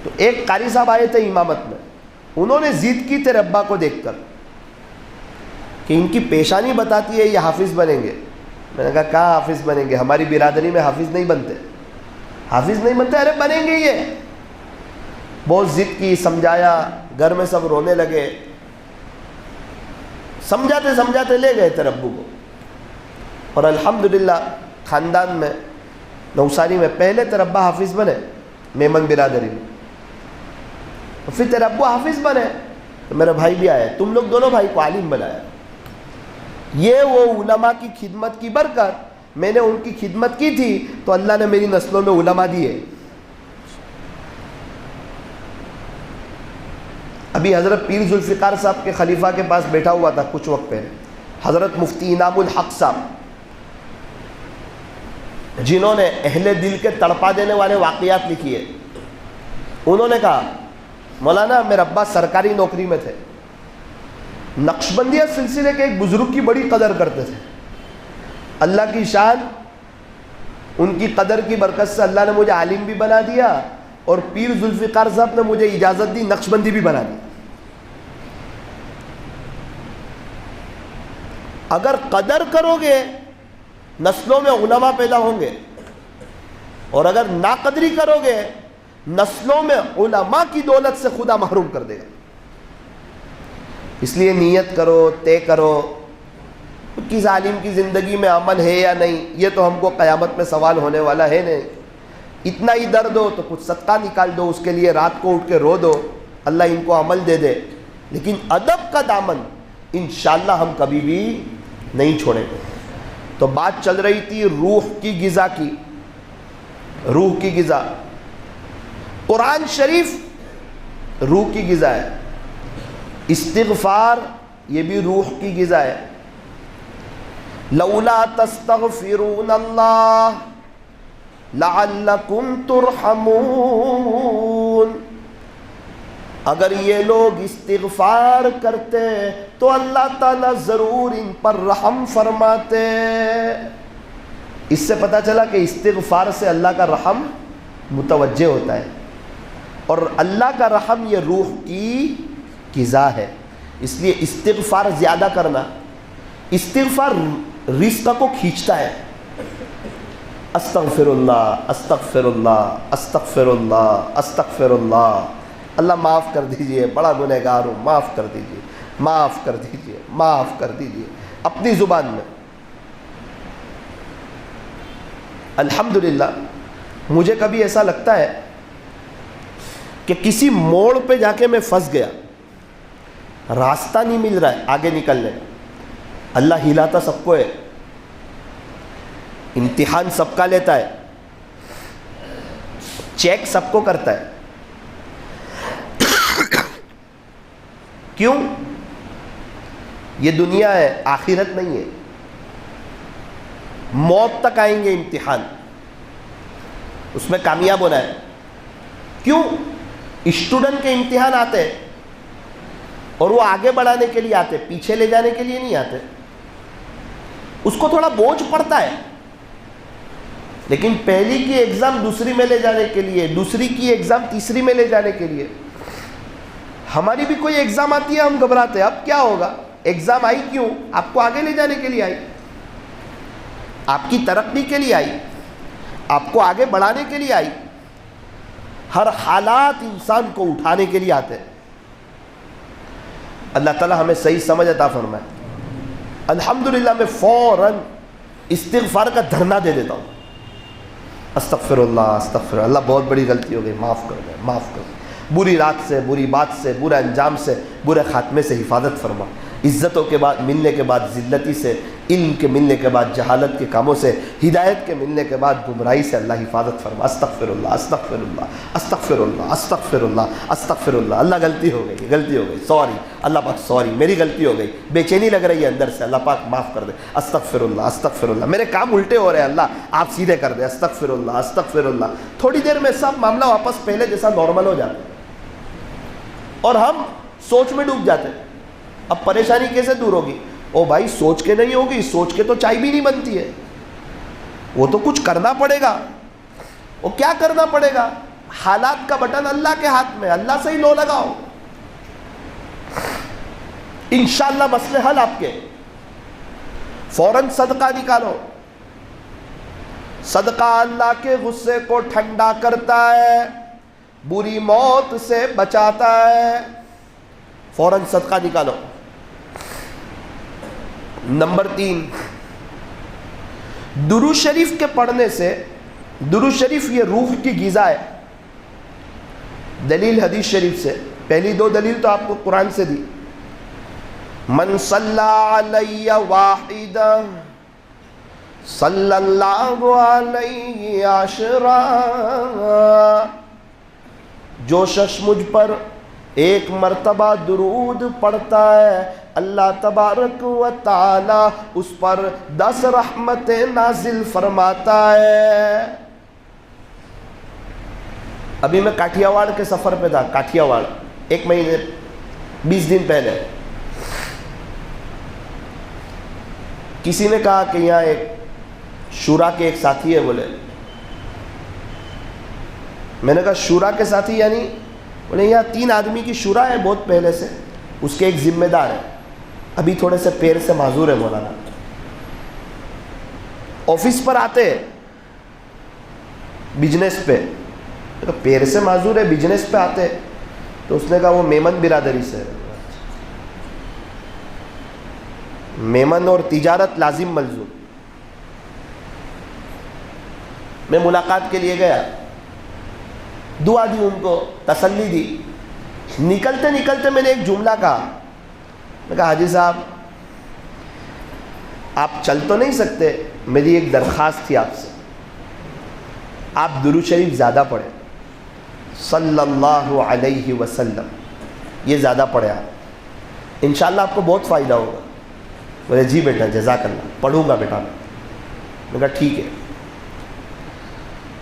تو ایک قاری صاحب آئے تھے امامت میں، انہوں نے ضد کی تیرے ابا کو دیکھ کر کہ ان کی پیشانی بتاتی ہے یہ حافظ بنیں گے۔ میں نے کہا کہاں حافظ بنیں گے؟ ہماری برادری میں حافظ نہیں بنتے، حافظ نہیں بنتے۔ ارے بنیں گے یہ۔ بہت ضد کی، سمجھایا، گھر میں سب رونے لگے، سمجھاتے سمجھاتے لے گئے تیرے ابو کو۔ اور الحمدللہ خاندان میں، نوساری میں پہلے تیرے ابا حافظ بنے، میمن برادری میں، پھر تیرے ابو حافظ بنے، تو میرے بھائی بھی آئے، تم لوگ دونوں بھائی کو عالم بنایا۔ یہ وہ علماء کی خدمت کی برکت، میں نے ان کی خدمت کی تھی تو اللہ نے میری نسلوں میں علماء دیے۔ ابھی حضرت پیر ذوالفقار صاحب کے خلیفہ کے پاس بیٹھا ہوا تھا کچھ وقت پہلے، حضرت مفتی انعام الحق صاحب، جنہوں نے اہل دل کے تڑپا دینے والے واقعات لکھی ہے۔ انہوں نے کہا مولانا میرے ابا سرکاری نوکری میں تھے، نقشبندیہ سلسلے کے ایک بزرگ کی بڑی قدر کرتے تھے، اللہ کی شان، ان کی قدر کی برکت سے اللہ نے مجھے عالم بھی بنا دیا، اور پیر ذوالفقار صاحب نے مجھے اجازت دی نقشبندی بھی بنا دی۔ اگر قدر کرو گے نسلوں میں علماء پیدا ہوں گے، اور اگر ناقدری کرو گے نسلوں میں علماء کی دولت سے خدا محروم کر دے گا۔ اس لیے نیت کرو، طے کرو، کس عالم کی زندگی میں عمل ہے یا نہیں، یہ تو ہم کو قیامت میں سوال ہونے والا ہے نہیں۔ اتنا ہی درد ہو تو کچھ صدقہ نکال دو، اس کے لیے رات کو اٹھ کے رو دو، اللہ ان کو عمل دے دے، لیکن ادب کا دامن انشاءاللہ ہم کبھی بھی نہیں چھوڑیں گے۔ تو بات چل رہی تھی روح کی غذا کی، روح کی غذا، قرآن شریف روح کی غذا ہے، استغفار یہ بھی روح کی غذا ہے۔ لولا تستغفرون اللہ لعلکم ترحمون، اگر یہ لوگ استغفار کرتے تو اللہ تعالیٰ ضرور ان پر رحم فرماتے۔ اس سے پتہ چلا کہ استغفار سے اللہ کا رحم متوجہ ہوتا ہے، اور اللہ کا رحم یہ روح کی غذا ہے۔ اس لیے استغفار زیادہ کرنا، استغفار رزق کو کھینچتا ہے۔ استغفر اللہ، استغفر اللہ، استغفر اللہ، استغفر اللہ، اللہ معاف کر دیجئے، بڑا گنہگار ہوں، معاف کر دیجئے، معاف کر دیجئے، معاف کر دیجئے، اپنی زبان میں۔ الحمدللہ مجھے کبھی ایسا لگتا ہے کہ کسی موڑ پہ جا کے میں پھنس گیا, راستہ نہیں مل رہا ہے آگے نکلنے کا. اللہ ہلاتا سب کو ہے, امتحان سب کا لیتا ہے, چیک سب کو کرتا ہے. کیوں؟ یہ دنیا ہے, آخرت نہیں ہے. موت تک آئیں گے امتحان, اس میں کامیاب ہونا ہے. کیوں؟ اسٹوڈنٹ کے امتحان آتے ہیں اور وہ آگے بڑھانے کے لیے آتے, پیچھے لے جانے کے لیے نہیں آتے. اس کو تھوڑا بوجھ پڑتا ہے, لیکن پہلی کی ایگزام دوسری میں لے جانے کے لیے, دوسری کی ایگزام تیسری میں لے جانے کے لیے. ہماری بھی کوئی ایگزام آتی ہے, ہم گھبراتے ہیں, اب کیا ہوگا؟ ایگزام آئی کیوں؟ آپ کو آگے لے جانے کے لیے آئی, آپ کی ترقی کے لیے آئی, آپ کو آگے بڑھانے کے لیے آئی. ہر حالات انسان کو اٹھانے کے لیے آتے ہیں. اللہ تعالی ہمیں صحیح سمجھ عطا فرمائے. الحمدللہ میں فوراً استغفار کا دھرنا دے دیتا ہوں. استغفر اللہ, استغفر اللہ, بہت بڑی غلطی ہو گئی, معاف کر دے, معاف کر دے. بری رات سے, بری بات سے, برے انجام سے, برے خاتمے سے حفاظت فرما. عزتوں کے بعد ملنے کے بعد ذلتی سے, علم کے ملنے کے بعد جہالت کے کاموں سے, ہدایت کے ملنے کے بعد گمراہی سے اللہ حفاظت فرما. استغفر اللہ, استغفر اللہ, استغفر اللہ, استغفر اللہ, استغفر اللہ. اللہ غلطی ہو گئی, غلطی ہو گئی, سوری اللہ پاک, سوری میری غلطی ہو گئی, بے چینی لگ رہی ہے اندر سے, اللہ پاک معاف کر دے. استغفر اللہ, استغفر اللہ, میرے کام الٹے ہو رہے ہیں, اللہ آپ سیدھے کر دے. استغفر اللہ, استغفر اللہ. تھوڑی دیر میں سب معاملہ واپس پہلے جیسا نارمل ہو جاتا ہے اور ہم سوچ میں ڈوب جاتے ہیں. اب پریشانی کیسے دور ہوگی؟ او بھائی سوچ کے نہیں ہوگی, سوچ کے تو چائے بھی نہیں بنتی ہے, وہ تو کچھ کرنا پڑے گا. وہ کیا کرنا پڑے گا؟ حالات کا بٹن اللہ کے ہاتھ میں, اللہ سے ہی لو لگاؤ, انشاءاللہ مسئلے حل آپ کے. فوراً صدقہ نکالو. صدقہ اللہ کے غصے کو ٹھنڈا کرتا ہے, بری موت سے بچاتا ہے. فوراً صدقہ نکالو. نمبر 3, درود شریف کے پڑھنے سے, درود شریف یہ روح کی غذا ہے. دلیل حدیث شریف سے. پہلی 2 دلیل تو آپ کو قرآن سے دی. من صلی علی واحدا صلی اللہ علیہ عشرا, جو شخص مجھ پر ایک مرتبہ درود پڑھتا ہے, اللہ تبارک و تعالی اس پر 10 رحمتیں نازل فرماتا ہے. ابھی میں کاٹھیا واڑ کے سفر پہ تھا, کاٹھیا واڑ 1 مہینے 20 دن پہلے. کسی نے کہا کہ یہاں ایک شورا کے ایک ساتھی ہے. بولے, میں نے کہا شورا کے ساتھی یعنی؟ بولے یہاں 3 آدمی کی شورا ہے بہت پہلے سے, اس کے ایک ذمہ دار ہے, ابھی تھوڑے سے پیر سے معذور ہے مولانا. آفس پر آتے بزنس پہ, پیر سے معذور ہے بزنس پہ آتے, تو اس نے کہا وہ میمن برادری سے. میمن اور تجارت لازم ملزوم. میں ملاقات کے لیے گیا, دعا دی ان کو, تسلی دی. نکلتے نکلتے میں نے ایک جملہ کہا. میں کہا حاجی صاحب آپ چل تو نہیں سکتے, میری ایک درخواست تھی آپ سے, آپ درود شریف زیادہ پڑھیں, صلی اللہ علیہ وسلم, یہ زیادہ پڑھیں آپ, انشاءاللہ آپ کو بہت فائدہ ہوگا. بولے جی بیٹا جزاک اللہ, پڑھوں گا بیٹا. میں کہا ٹھیک ہے.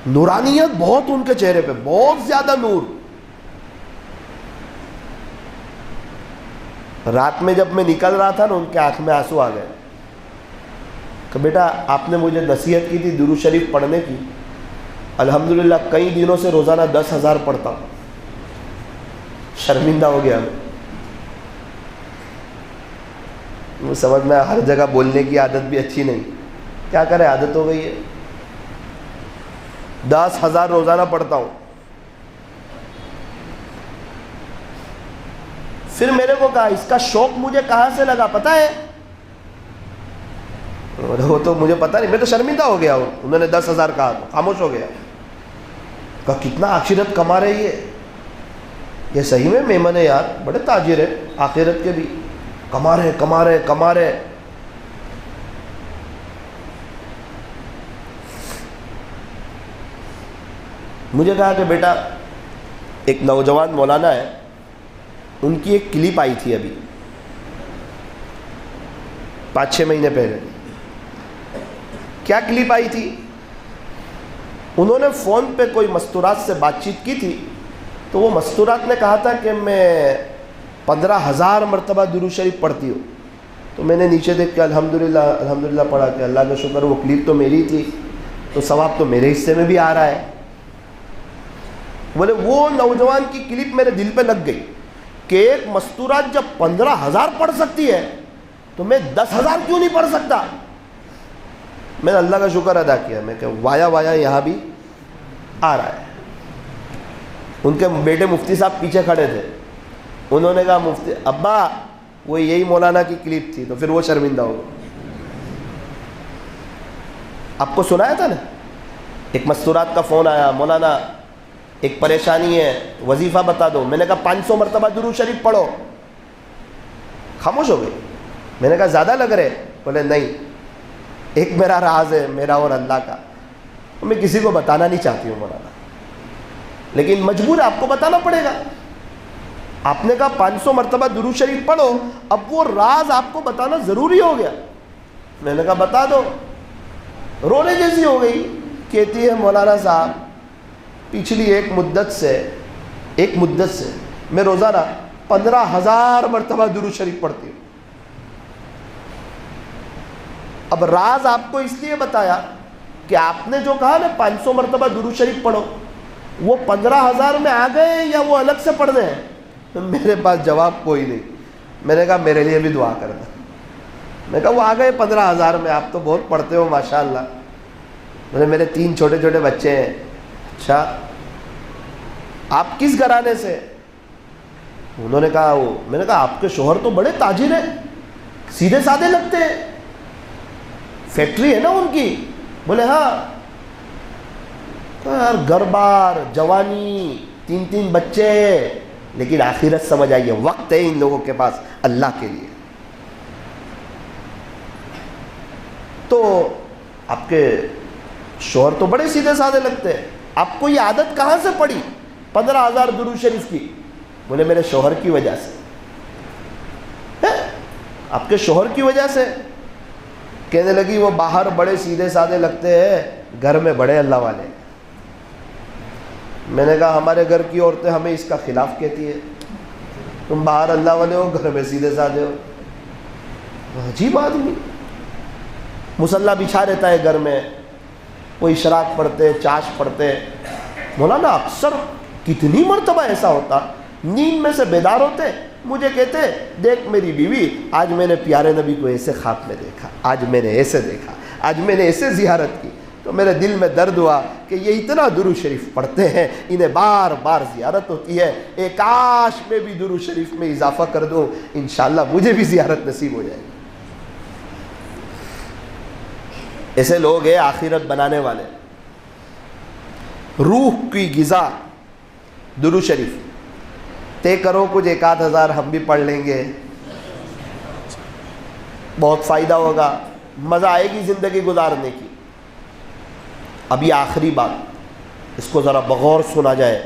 نورانیت بہت ان کے چہرے پہ, بہت زیادہ نور. رات میں جب میں نکل رہا تھا نا, ان کے آنکھ میں آنسو آ گئے کہ بیٹا آپ نے مجھے نصیحت کی تھی درود شریف پڑھنے کی, الحمدللہ کئی دنوں سے روزانہ 10,000 پڑھتا ہوں, شرمندہ ہو گیا. میں سمجھ میں ہر جگہ بولنے کی عادت بھی اچھی نہیں, کیا کرے عادت ہو گئی ہے. 10,000 روزانہ پڑھتا ہوں. پھر میرے کو کہا اس کا شوق مجھے کہاں سے لگا پتہ ہے؟ وہ تو مجھے پتہ نہیں, میں تو شرمندہ ہو گیا. انہوں نے 10,000 کہا تو خاموش ہو گیا. کہا کتنا آخرت کما رہی ہے, یہ صحیح میں میمن ہے یار، بڑے تاجر ہیں آخرت کے بھی، کما رہے۔ مجھے کہا کہ بیٹا ایک نوجوان مولانا ہے، ان کی ایک کلپ آئی تھی ابھی 5-6 مہینے پہلے۔ کیا کلپ آئی تھی؟ انہوں نے فون پہ کوئی مستورات سے بات چیت کی تھی، تو وہ مستورات نے کہا تھا کہ میں 15,000 مرتبہ درود شریف پڑھتی ہوں۔ تو میں نے نیچے دیکھ کے الحمدللہ پڑھا کہ اللہ کا شکر، وہ کلپ تو میری تھی تو ثواب تو میرے حصے میں بھی آ رہا ہے۔ بولے وہ نوجوان کی کلپ میرے دل پہ لگ گئی کہ ایک مستورات جب 15,000 پڑھ سکتی ہے تو میں 10,000 کیوں نہیں پڑھ سکتا؟ میں نے اللہ کا شکر ادا کیا، میں کہ وایا یہاں بھی آ رہا ہے۔ ان کے بیٹے مفتی صاحب پیچھے کھڑے تھے، انہوں نے کہا مفتی ابا وہ یہی مولانا کی کلپ تھی، تو پھر وہ شرمندہ ہو گئے۔ آپ کو سنایا تھا نا، ایک مستورات کا فون آیا، مولانا ایک پریشانی ہے، وظیفہ بتا دو۔ میں نے کہا 500 مرتبہ درود شریف پڑھو۔ خاموش ہو گئی۔ میں نے کہا زیادہ لگ رہے؟ بولے نہیں، ایک میرا راز ہے، میرا اور اللہ کا، میں کسی کو بتانا نہیں چاہتی ہوں مولانا، لیکن مجبور ہے، آپ کو بتانا پڑے گا۔ آپ نے کہا 500 مرتبہ درود شریف پڑھو، اب وہ راز آپ کو بتانا ضروری ہو گیا۔ میں نے کہا بتا دو۔ رونے جیسی ہو گئی، کہتی ہے مولانا صاحب پچھلی ایک مدت سے میں روزانہ 15,000 مرتبہ درود شریف پڑھتی ہوں۔ اب راز آپ کو اس لیے بتایا کہ آپ نے جو کہا نا 500 مرتبہ درود شریف پڑھو، وہ 15,000 میں آ گئے یا وہ الگ سے پڑھنے ہیں؟ تو میرے پاس جواب کوئی نہیں۔ میں نے کہا میرے لیے بھی دعا کرنا۔ میں کہا وہ آ گئے 15,000 میں، آپ تو بہت پڑھتے ہو ماشاءاللہ۔ میرے 3 چھوٹے بچے ہیں۔ اچھا آپ کس گھرانے سے؟ انہوں نے کہا میں نے کہا آپ کے شوہر تو بڑے تاجر ہیں، سیدھے سادے لگتے ہیں، فیکٹری ہے نا ان کی؟ بولے ہاں۔ یار گھر بار، جوانی، 3 بچے، لیکن آخرت سمجھ آئیے، وقت ہے ان لوگوں کے پاس اللہ کے لیے۔ تو آپ کے شوہر تو بڑے سیدھے سادے لگتے ہیں، آپ کو یہ عادت کہاں سے پڑی 15,000 درود شریف کی؟ بولے میرے شوہر کی وجہ سے۔ آپ کے شوہر کی وجہ سے؟ کہنے لگی وہ باہر بڑے سیدھے سادے لگتے ہیں، گھر میں بڑے اللہ والے۔ میں نے کہا ہمارے گھر کی عورتیں ہمیں اس کا خلاف کہتی ہے، تم باہر اللہ والے ہو، گھر میں سیدھے سادے ہو۔ عجیب آدمی، مصلی بچھا رہتا ہے گھر میں، وہ اشراق پڑھتے، چاش پڑھتے۔ مولانا اکثر کتنی مرتبہ ایسا ہوتا، نیند میں سے بیدار ہوتے، مجھے کہتے دیکھ میری بیوی، آج میں نے پیارے نبی کو ایسے خواب میں دیکھا، آج میں نے ایسے دیکھا، آج میں نے ایسے زیارت کی۔ تو میرے دل میں درد ہوا کہ یہ اتنا درود شریف پڑھتے ہیں، انہیں بار بار زیارت ہوتی ہے، ایک کاش میں بھی درود شریف میں اضافہ کر دوں، انشاءاللہ مجھے بھی زیارت نصیب ہو جائے گی۔ ایسے لوگ ہیں آخرت بنانے والے۔ روح کی غذا درود شریف، طے کرو کچھ 1,000 ہم بھی پڑھ لیں گے، بہت فائدہ ہوگا، مزہ آئے گی زندگی گزارنے کی۔ اب یہ آخری بات، اس کو ذرا بغور سنا جائے،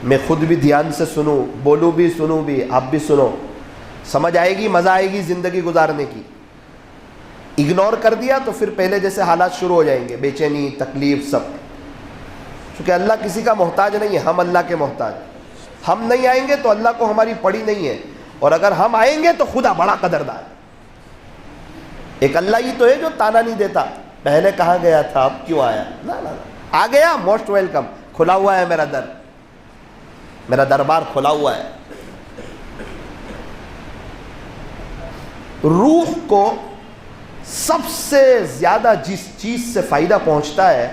میں خود بھی دھیان سے سنوں، بولوں بھی، سنوں بھی، آپ بھی سنو، سمجھ آئے گی، مزہ آئے گی زندگی گزارنے کی۔ اگنور کر دیا تو پھر پہلے جیسے حالات شروع ہو جائیں گے، بے چینی، تکلیف، سب۔ چونکہ اللہ کسی کا محتاج نہیں ہے، ہم اللہ کے محتاج۔ ہم نہیں آئیں گے تو اللہ کو ہماری پڑی نہیں ہے، اور اگر ہم آئیں گے تو خدا بڑا قدردان ہے۔ ایک اللہ ہی تو ہے جو تانا نہیں دیتا، پہلے کہاں گیا تھا اب کیوں آیا، نا نا آ گیا، موسٹ ویلکم، کھلا ہوا ہے میرا در، میرا دربار کھلا ہوا ہے۔ روح کو سب سے زیادہ جس چیز سے فائدہ پہنچتا ہے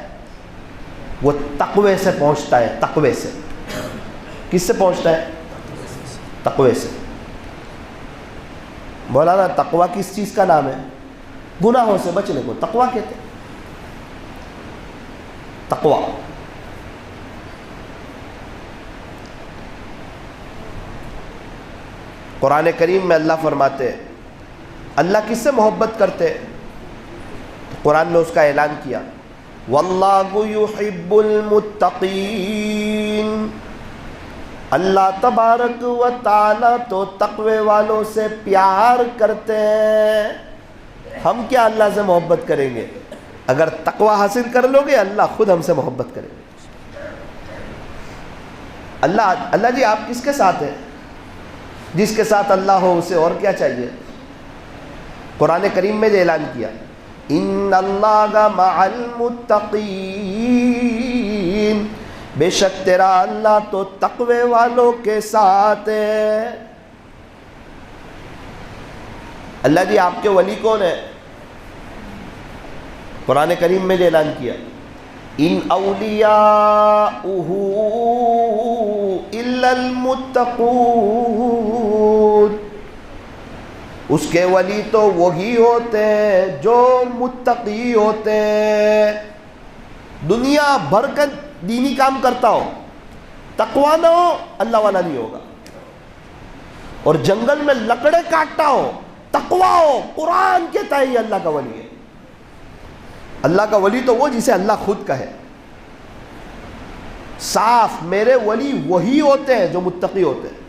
وہ تقوی سے پہنچتا ہے۔ تقوی سے کس سے پہنچتا ہے؟ تقوی سے۔ مولانا تقوی کس چیز کا نام ہے؟ گناہوں سے بچنے کو تقوی کہتے ہیں۔ تقوی قرآن کریم میں اللہ فرماتے ہیں اللہ کس سے محبت کرتے ہیں؟ قرآن نے اس کا اعلان کیا واللہ یحب المتقین، اللہ تبارک و تعالی تو تقوی والوں سے پیار کرتے ہیں۔ ہم کیا اللہ سے محبت کریں گے؟ اگر تقوی حاصل کر لو گے اللہ خود ہم سے محبت کرے گے۔ اللہ جی آپ کس کے ساتھ ہیں؟ جس کے ساتھ اللہ ہو اسے اور کیا چاہیے؟ قرآن کریم میں جو اعلان کیا ان اللہ مع المتقین، بے شک تیرا اللہ تو تقوی والوں کے ساتھ ہے۔ اللہ جی آپ کے ولی کون ہے؟ قرآن کریم میں جو اعلان کیا ان اولیاؤہ الا المتقون، اس کے ولی تو وہی ہوتے ہیں جو متقی ہوتے ہیں۔ دنیا بھر کا دینی کام کرتا ہو، تقویٰ نہ ہو اللہ والا نہیں ہوگا۔ اور جنگل میں لکڑے کاٹتا ہو، تقویٰ ہو، قرآن کہتا ہے یہ اللہ کا ولی ہے۔ اللہ کا ولی تو وہ جسے اللہ خود کہے صاف میرے ولی وہی ہوتے ہیں جو متقی ہوتے ہیں۔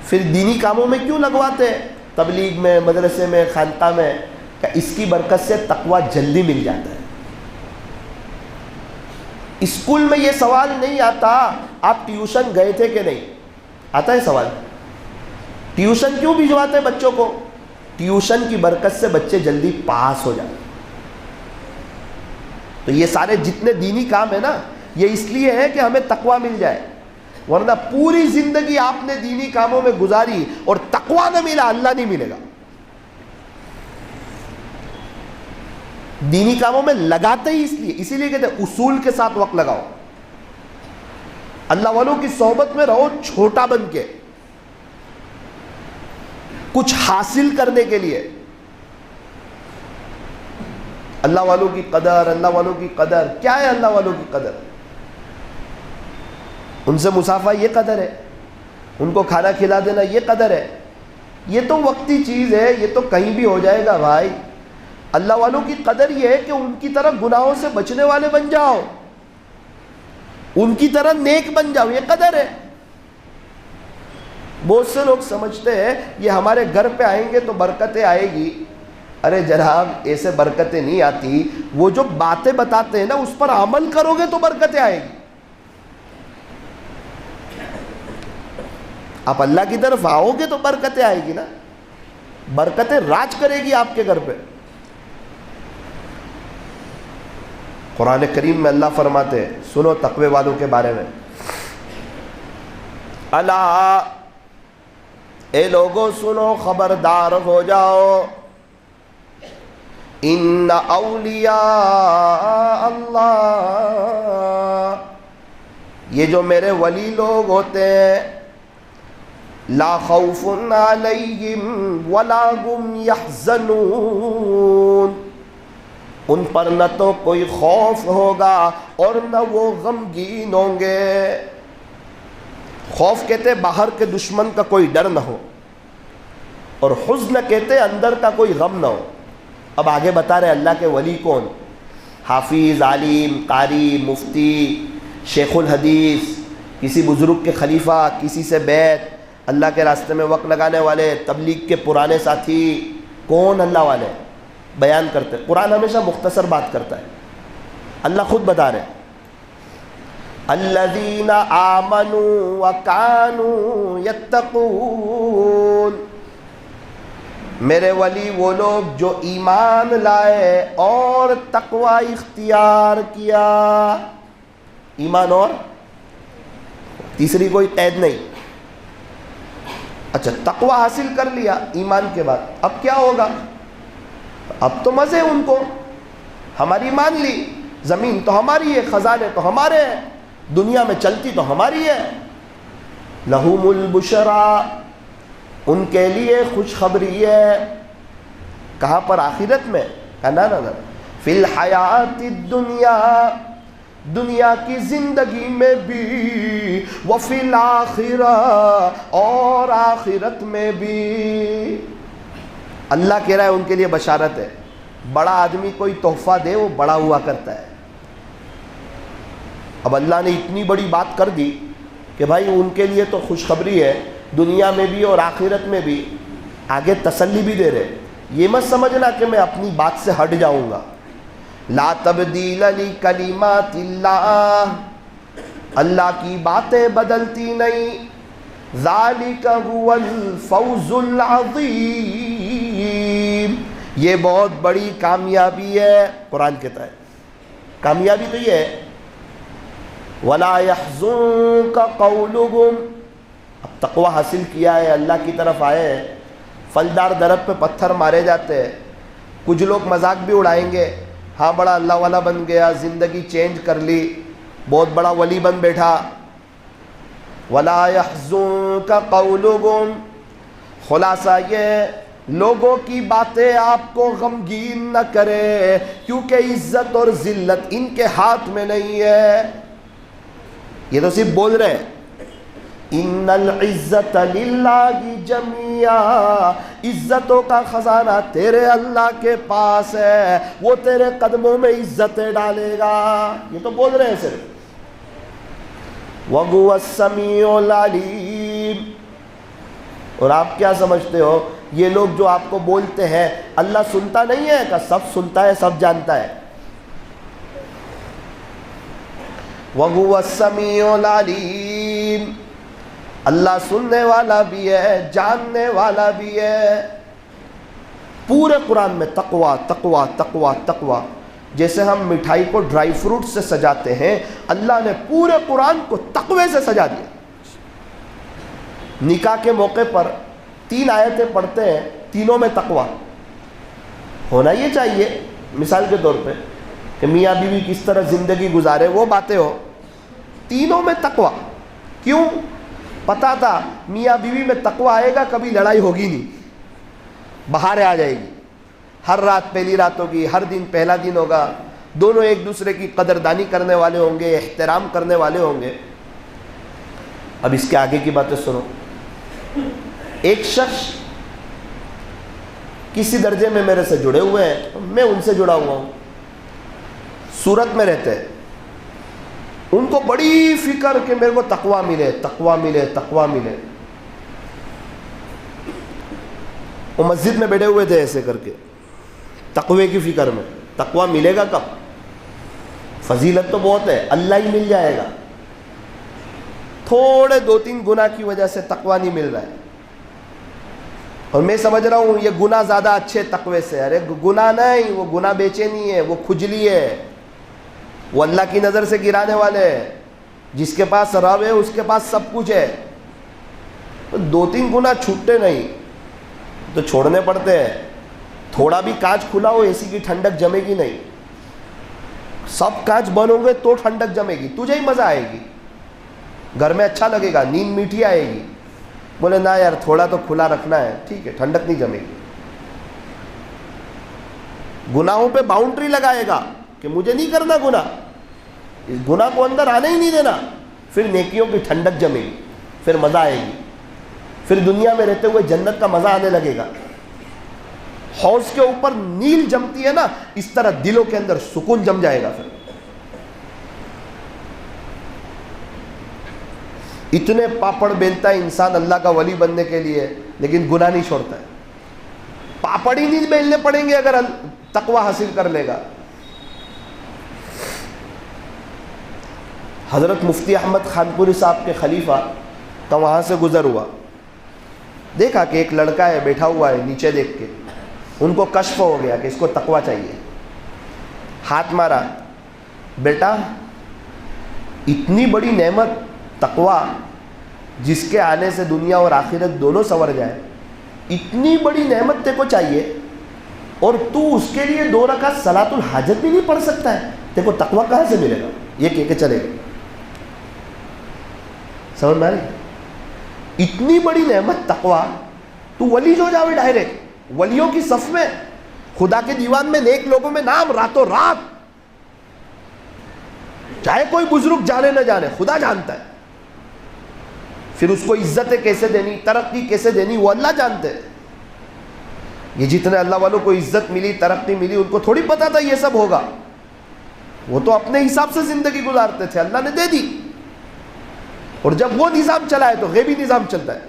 پھر دینی کاموں میں کیوں لگواتے ہیں؟ تبلیغ میں، مدرسے میں، خانقاہ میں، کہ اس کی برکت سے تقویٰ جلدی مل جاتا ہے۔ اسکول میں یہ سوال نہیں آتا آپ ٹیوشن گئے تھے کہ نہیں، آتا ہے سوال ٹیوشن کیوں بھجواتے ہیں بچوں کو؟ ٹیوشن کی برکت سے بچے جلدی پاس ہو جاتے ہیں۔ تو یہ سارے جتنے دینی کام ہیں نا یہ اس لیے ہے کہ ہمیں تقویٰ مل جائے، ورنہ پوری زندگی آپ نے دینی کاموں میں گزاری اور تقویٰ نہ ملا اللہ نہیں ملے گا۔ دینی کاموں میں لگاتے ہی اسی لیے کہتے ہیں اصول کے ساتھ وقت لگاؤ، اللہ والوں کی صحبت میں رہو چھوٹا بن کے، کچھ حاصل کرنے کے لیے۔ اللہ والوں کی قدر، اللہ والوں کی قدر کیا ہے؟ اللہ والوں کی قدر ان سے مصافحہ یہ قدر ہے، ان کو کھانا کھلا دینا یہ قدر ہے۔ یہ تو وقتی چیز ہے، یہ تو کہیں بھی ہو جائے گا بھائی۔ اللہ والوں کی قدر یہ ہے کہ ان کی طرح گناہوں سے بچنے والے بن جاؤ، ان کی طرح نیک بن جاؤ، یہ قدر ہے۔ بہت سے لوگ سمجھتے ہیں یہ ہمارے گھر پہ آئیں گے تو برکتیں آئے گی۔ ارے جناب ایسے برکتیں نہیں آتی، وہ جو باتیں بتاتے ہیں نا اس پر عمل کرو گے تو برکتیں آئے گی۔ آپ اللہ کی طرف آؤ گے تو برکتیں آئے گی نا، برکتیں راج کرے گی آپ کے گھر پہ۔ قرآن کریم میں اللہ فرماتے ہیں سنو تقوی والوں کے بارے میں، الا اے لوگوں سنو خبردار ہو جاؤ، ان اولیاء اللہ، یہ جو میرے ولی لوگ ہوتے ہیں، لا خوف علیہم ولا هم یحزنون، ان پر نہ تو کوئی خوف ہوگا اور نہ وہ غمگین ہوں گے۔ خوف کہتے باہر کے دشمن کا کوئی ڈر نہ ہو، اور حزن کہتے اندر کا کوئی غم نہ ہو۔ اب آگے بتا رہے اللہ کے ولی کون؟ حافظ، عالم، قاری، مفتی، شیخ الحدیث، کسی بزرگ کے خلیفہ، کسی سے بیعت، اللہ کے راستے میں وقت لگانے والے، تبلیغ کے پرانے ساتھی، کون اللہ والے بیان کرتے۔ قرآن ہمیشہ مختصر بات کرتا ہے، اللہ خود بتا رہے ہیں الذین آمنوا وکانوا یتقون، میرے ولی وہ لوگ جو ایمان لائے اور تقوی اختیار کیا۔ ایمان اور تیسری کوئی قید نہیں۔ اچھا تقوی حاصل کر لیا ایمان کے بعد، اب کیا ہوگا؟ اب تو مزے ان کو، ہماری مان لی، زمین تو ہماری ہے، خزانے تو ہمارے ہیں، دنیا میں چلتی تو ہماری ہے۔ لہم البشرا، ان کے لیے خوشخبری ہے۔ کہاں پر؟ آخرت میں؟ نہ فی الحیات الدنیا، دنیا کی زندگی میں بھی، وفی الآخرہ، اور آخرت میں بھی۔ اللہ کہہ رہا ہے ان کے لیے بشارت ہے۔ بڑا آدمی کوئی تحفہ دے وہ بڑا ہوا کرتا ہے۔ اب اللہ نے اتنی بڑی بات کر دی کہ بھائی ان کے لیے تو خوشخبری ہے، دنیا میں بھی اور آخرت میں بھی۔ آگے تسلی بھی دے رہے، یہ مت سمجھنا کہ میں اپنی بات سے ہٹ جاؤں گا۔ لا تبدیل لکلمات اللہ، اللہ کی باتیں بدلتی نہیں۔ ذالک هو الفوز العظیم، یہ بہت بڑی کامیابی ہے۔ قرآن کہتا ہے کامیابی تو یہ ہے، وَلَا يَحْزُنْكَ قَوْلُهُمْ۔ اب تقوی حاصل کیا ہے، اللہ کی طرف آئے ہیں، پھلدار درخت پہ پتھر مارے جاتے ہیں، کچھ لوگ مذاق بھی اڑائیں گے، ہاں بڑا اللہ والا بن گیا، زندگی چینج کر لی، بہت بڑا ولی بن بیٹھا۔ وَلَا يَحْزُنْكَ قَوْلُهُمْ، خلاصہ یہ لوگوں کی باتیں آپ کو غمگین نہ کرے، کیونکہ عزت اور ذلت ان کے ہاتھ میں نہیں ہے۔ یہ تو صرف بول رہے ہیں، ان العزت للہ جمیعا، عزتوں کا خزانہ تیرے اللہ کے پاس ہے، وہ تیرے قدموں میں عزتیں ڈالے گا۔ یہ تو بول رہے ہیں صرف۔ وَهُوَ السَّمِيعُ الْعَلِيمُ، اور آپ کیا سمجھتے ہو یہ لوگ جو آپ کو بولتے ہیں اللہ سنتا نہیں ہے؟ کہ سب سنتا ہے، سب جانتا ہے۔ وَهُوَ السَّمِيعُ الْعَلِيمُ، اللہ سننے والا بھی ہے، جاننے والا بھی ہے۔ پورے قرآن میں تقویٰ تقویٰ تقویٰ تقویٰ، جیسے ہم مٹھائی کو ڈرائی فروٹ سے سجاتے ہیں، اللہ نے پورے قرآن کو تقوی سے سجا دیا۔ نکاح کے موقع پر 3 آیتیں پڑھتے ہیں، تینوں میں تقویٰ ہونا یہ چاہیے۔ مثال کے طور پہ کہ میاں بیوی کس طرح زندگی گزارے، وہ باتیں ہو، تینوں میں تقویٰ۔ کیوں؟ پتا تھا میاں بیوی میں تقویٰ آئے گا کبھی لڑائی ہوگی نہیں، بہاریں آ جائے گی، ہر رات پہلی رات ہوگی، ہر دن پہلا دن ہوگا، دونوں ایک دوسرے کی قدردانی کرنے والے ہوں گے، احترام کرنے والے ہوں گے۔ اب اس کے آگے کی باتیں سنو۔ ایک شخص کسی درجے میں میرے سے جڑے ہوئے ہیں، میں ان سے جڑا ہوا ہوں، سورت میں رہتے ہیں، ان کو بڑی فکر کہ میرے کو تقویٰ ملے، تقویٰ ملے، تقویٰ ملے۔ وہ مسجد میں بیٹھے ہوئے تھے ایسے کر کے، تقوی کی فکر میں۔ تقویٰ ملے گا کب؟ فضیلت تو بہت ہے، اللہ ہی مل جائے گا، تھوڑے 2-3 گناہ کی وجہ سے تقویٰ نہیں مل رہا ہے۔ اور میں سمجھ رہا ہوں یہ گناہ زیادہ اچھے تقوی سے۔ ارے گناہ نہیں، وہ گناہ بے چینی ہے، وہ کھجلی ہے، وہ اللہ کی نظر سے گرانے والے ہیں۔ جس کے پاس رب ہے اس کے پاس سب کچھ ہے۔ 2-3 گناہ چھوٹتے نہیں تو چھوڑنے پڑتے ہیں۔ تھوڑا بھی کانچ کھلا ہو اے سی کی ٹھنڈک جمے گی نہیں، سب کانچ بند ہوں گے تو ٹھنڈک جمے گی، تجھے ہی مزہ آئے گی، گھر میں اچھا لگے گا، نیند میٹھی آئے گی۔ بولے نا یار تھوڑا تو کھلا رکھنا ہے، ٹھیک ہے، ٹھنڈک نہیں جمے گی۔ گناہوں پہ باؤنڈری لگائے گا کہ مجھے نہیں کرنا گناہ، اس گناہ کو اندر آنے ہی نہیں دینا، پھر نیکیوں کی ٹھنڈک جمے گی، پھر مزہ آئے گی، پھر دنیا میں رہتے ہوئے جنت کا مزہ آنے لگے گا۔ حوض کے اوپر نیل جمتی ہے نا، اس طرح دلوں کے اندر سکون جم جائے گا۔ پھر اتنے پاپڑ بیلتا ہے انسان اللہ کا ولی بننے کے لیے، لیکن گناہ نہیں چھوڑتا ہے۔ پاپڑ ہی نہیں بیلنے پڑیں گے اگر تقوی حاصل کر لے گا۔ حضرت مفتی احمد خان پوری صاحب کے خلیفہ کا وہاں سے گزر ہوا، دیکھا کہ ایک لڑکا ہے بیٹھا ہوا ہے نیچے دیکھ کے، ان کو کشف ہو گیا کہ اس کو تقوی چاہیے۔ ہاتھ مارا، بیٹا اتنی بڑی نعمت تقوی جس کے آنے سے دنیا اور آخرت دونوں سنور جائے، اتنی بڑی نعمت تے کو چاہیے اور تو اس کے لیے 2 رکعت صلاۃ الحاجت بھی نہیں پڑھ سکتا ہے، تے کو تقوی کہاں سے ملے گا؟ یہ کہہ کے چلے گا۔ سمجھ میں آ رہی؟ اتنی بڑی نعمت تقوی، تو ولی ہو جاوے ڈائریکٹ، ولیوں کی صف میں، خدا کے دیوان میں، نیک لوگوں میں نام راتوں رات۔ چاہے کوئی بزرگ جانے نہ جانے، خدا جانتا ہے. پھر اس کو عزتیں کیسے دینی، ترقی کیسے دینی، وہ اللہ جانتے ہیں. یہ جتنے اللہ والوں کو عزت ملی، ترقی ملی، ان کو تھوڑی پتا تھا یہ سب ہوگا. وہ تو اپنے حساب سے زندگی گزارتے تھے، اللہ نے دے دی. اور جب وہ نظام چلائے تو غیبی نظام چلتا ہے،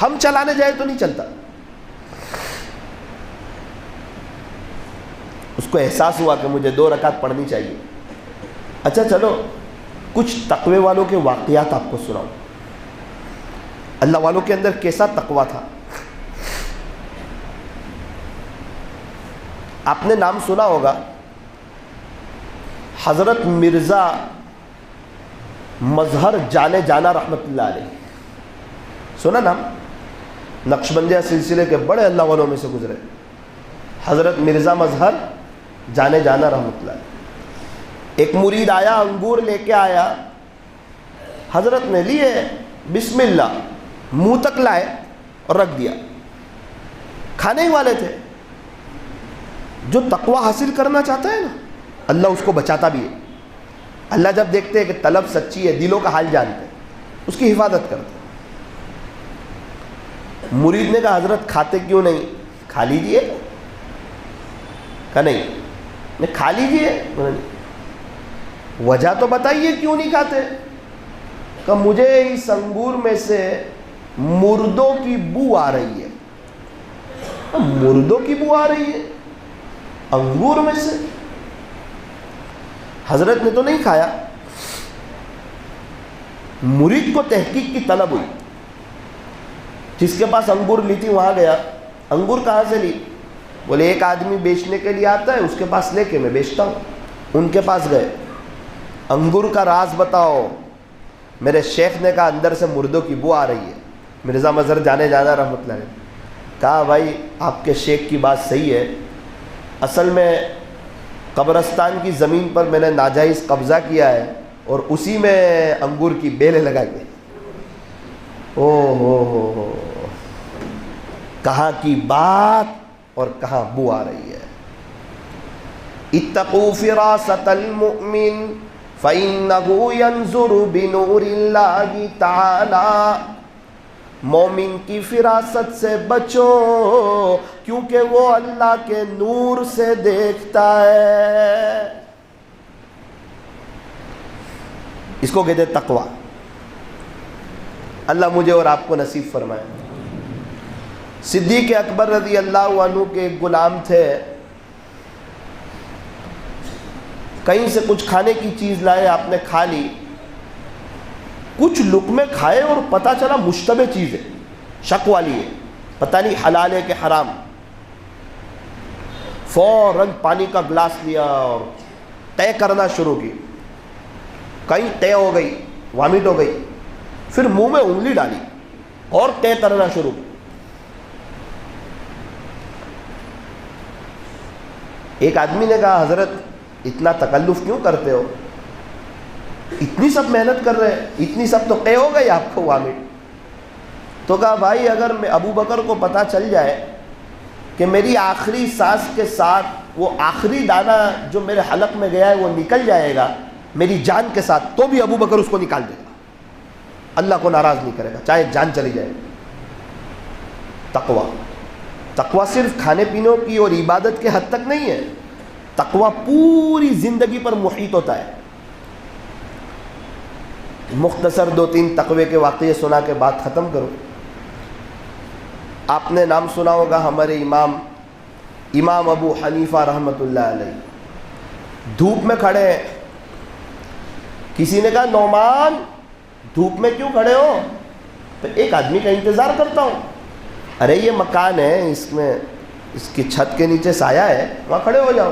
ہم چلانے جائے تو نہیں چلتا. اس کو احساس ہوا کہ مجھے 2 رکعت پڑھنی چاہیے. اچھا چلو کچھ تقوی والوں کے واقعات آپ کو سناؤں. اللہ والوں کے اندر کیسا تقوی تھا. آپ نے نام سنا ہوگا حضرت مرزا مظہر جانے جانا رحمت اللہ علیہ. سنا نام؟ نقشبندیہ سلسلے کے بڑے اللہ والوں میں سے گزرے حضرت مرزا مظہر جانے جانا رحمت اللہ علیہ. ایک مرید آیا، انگور لے کے آیا، حضرت نے لیے، بسم اللہ، منہ تک لائے اور رکھ دیا. کھانے ہی والے تھے. جو تقوی حاصل کرنا چاہتا ہے نا، اللہ اس کو بچاتا بھی ہے. اللہ جب دیکھتے ہیں کہ طلب سچی ہے، دلوں کا حال جانتے ہیں، اس کی حفاظت کرتے ہیں. مرید نے کہا حضرت کھاتے کیوں نہیں؟ کھا لیجئے. کہا نہیں کھا لیجئے. وجہ تو بتائیے کیوں نہیں کھاتے؟ کہ مجھے اس انگور میں سے مردوں کی بو آ رہی ہے. مردوں کی بو آ رہی ہے انگور میں سے؟ حضرت نے تو نہیں کھایا. مرید کو تحقیق کی طلب ہوئی. جس کے پاس انگور لی تھی وہاں گیا. انگور کہاں سے لی؟ بولے ایک آدمی بیچنے کے لیے آتا ہے، اس کے پاس لے کے میں بیچتا ہوں. ان کے پاس گئے، انگور کا راز بتاؤ. میرے شیخ نے کہا اندر سے مردوں کی بو آ رہی ہے. مرزا مظہر جانے جانا رحمت اللہ علیہ کہا بھائی آپ کے شیخ کی بات صحیح ہے. اصل میں قبرستان کی زمین پر میں نے ناجائز قبضہ کیا ہے اور اسی میں انگور کی بیلیں لگائی ہیں. او ہو کہاں کی بات اور کہاں بو آ رہی ہے. اتقوا فراست المؤمن فإنه ينظر بنور اللہ تعالی. مومن کی فراست سے بچو کیونکہ وہ اللہ کے نور سے دیکھتا ہے. اس کو کہتے ہیں تقوی. اللہ مجھے اور آپ کو نصیب فرمائے. صدیق اکبر رضی اللہ عنہ کے ایک غلام تھے. کہیں سے کچھ کھانے کی چیز لائے، آپ نے کھا لی. کچھ لقمے کھائے اور پتہ چلا مشتبہ چیز ہے، شک والی ہے، پتہ نہیں حلال ہے کہ حرام. فوراً پانی کا گلاس لیا اور طے کرنا شروع کی. کہیں طے ہو گئی، وامٹ ہو گئی. پھر منہ میں انگلی ڈالی اور طے کرنا شروع کی. ایک آدمی نے کہا حضرت اتنا تکلف کیوں کرتے ہو؟ اتنی سب محنت کر رہے ہیں، اتنی سب تو طے ہو گئی آپ کو وامٹ. تو کہا بھائی اگر میں ابو بکر کو پتہ چل جائے کہ میری آخری سانس کے ساتھ وہ آخری دانہ جو میرے حلق میں گیا ہے وہ نکل جائے گا میری جان کے ساتھ، تو بھی ابو بکر اس کو نکال دے گا، اللہ کو ناراض نہیں کرے گا چاہے جان چلی جائے. تقوی صرف کھانے پینے کی اور عبادت کے حد تک نہیں ہے. تقوی پوری زندگی پر محیط ہوتا ہے. مختصر 2-3 تقوی کے واقعے سنا کے بات ختم کرو. آپ نے نام سنا ہوگا ہمارے امام ابو حنیفہ رحمت اللہ علیہ. دھوپ میں کھڑے ہیں. کسی نے کہا نعمان دھوپ میں کیوں کھڑے ہو؟ تو ایک آدمی کا انتظار کرتا ہوں. ارے یہ مکان ہے، اس میں اس کی چھت کے نیچے سایہ ہے، وہاں کھڑے ہو جاؤ.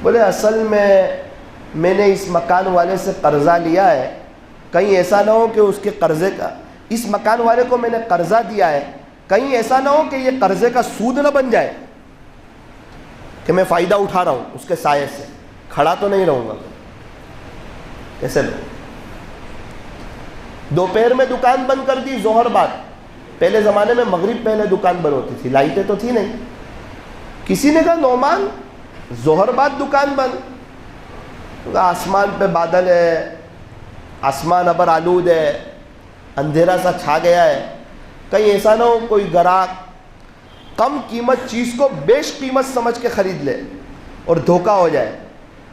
بولے اصل میں نے اس مکان والے سے قرضہ لیا ہے، کہیں ایسا نہ ہو کہ اس کے قرضے کا، اس مکان والے کو میں نے قرضہ دیا ہے، کہیں ایسا نہ ہو کہ یہ قرضے کا سود نہ بن جائے کہ میں فائدہ اٹھا رہا ہوں اس کے سائے سے، کھڑا تو نہیں رہوں گا. کیسے لو؟ دوپہر میں دکان بند کر دی، ظہر بعد. پہلے زمانے میں مغرب پہلے دکان بند ہوتی تھی، لائٹیں تو تھی نہیں. کسی نے کہا نعمان ظہر بعد دکان بند. آسمان پہ بادل ہے، آسمان ابر آلود ہے، اندھیرا سا چھا گیا ہے، کہیں ایسا نہ ہو کوئی گراہک کم قیمت چیز کو بیش قیمت سمجھ کے خرید لے اور دھوکہ ہو جائے۔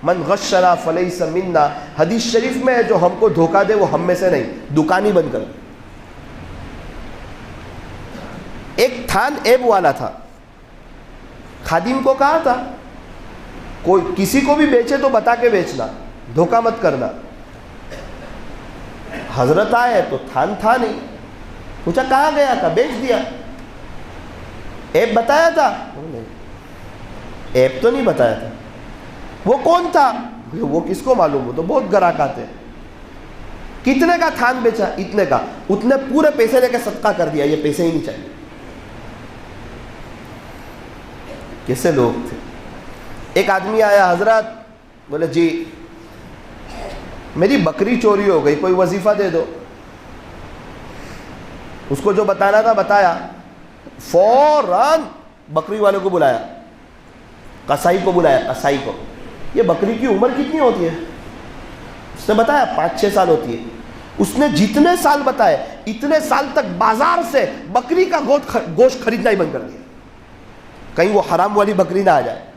من غشنا فلیس منا، حدیث شریف میں ہے جو ہم کو دھوکہ دے وہ ہم میں سے نہیں، دکان ہی بند کر دے۔ ایک تھان عیب والا تھا، خادم کو کہا تھا کوئی کسی کو بھی بیچے تو بتا کے بیچنا، دھوکہ مت کرنا۔ حضرت آئے تو تھان تھا نہیں، پوچھا کہاں گیا تھا، بیچ دیا۔ عیب بتایا تھا؟ عیب تو نہیں بتایا تھا۔ وہ کون تھا؟ وہ کس کو معلوم، ہو تو بہت گراہک آتے۔ کتنے کا تھان بیچا؟ اتنے کا۔ اتنے پورے پیسے لے کے صدقہ کر دیا، یہ پیسے ہی نہیں چاہیے۔ کیسے لوگ تھے۔ ایک آدمی آیا، حضرت بولے جی میری بکری چوری ہو گئی، کوئی وظیفہ دے دو۔ اس کو جو بتانا تھا بتایا، فوراً بکری والے کو بلایا، قصائی کو بلایا، قصائی کو، یہ بکری کی عمر کتنی ہوتی ہے؟ اس نے بتایا 5-6 سال ہوتی ہے۔ اس نے جتنے سال بتائے اتنے سال تک بازار سے بکری کا گوشت خریدنا ہی بند کر دیا، کہیں وہ حرام والی بکری نہ آ جائے۔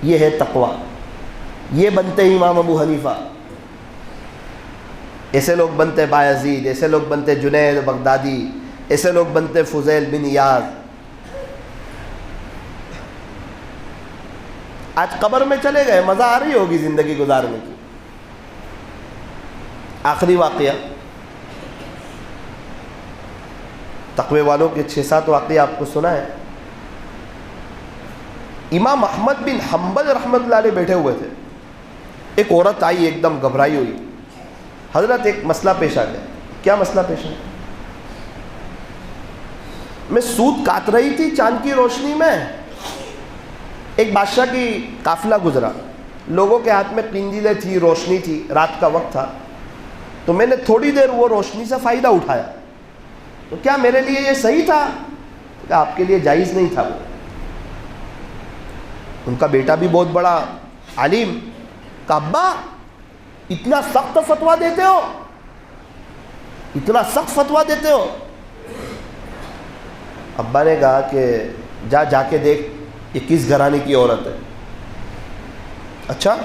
یہ ہے تقوی۔ یہ بنتے امام ابو حنیفہ، ایسے لوگ بنتے بایزید، ایسے لوگ بنتے جنید بغدادی، ایسے لوگ بنتے فضیل بن ایاض۔ آج قبر میں چلے گئے، مزہ آ رہی ہوگی زندگی گزارنے کی۔ آخری واقعہ، تقوی والوں کے 6-7 واقعے آپ کو سنا ہے۔ امام احمد بن حنبل رحمۃ اللہ علیہ بیٹھے ہوئے تھے، ایک عورت آئی ایک دم گھبرائی ہوئی، حضرت ایک مسئلہ پیش آ گیا۔ کیا مسئلہ پیش آیا؟ میں سود کاٹ رہی تھی چاند کی روشنی میں، ایک بادشاہ کی قافلہ گزرا، لوگوں کے ہاتھ میں قندیلیں تھی، روشنی تھی، رات کا وقت تھا، تو میں نے تھوڑی دیر وہ روشنی سے فائدہ اٹھایا، تو کیا میرے لیے یہ صحیح تھا؟ کہ آپ کے لیے جائز نہیں تھا۔ وہ ان کا بیٹا بھی بہت بڑا عالم، کہ ابا اتنا سخت فتویٰ دیتے ہو، اتنا سخت فتویٰ دیتے ہو؟ ابا نے کہا کہ جا کے دیکھ یہ کس گھرانے کی عورت ہے۔ اچھا،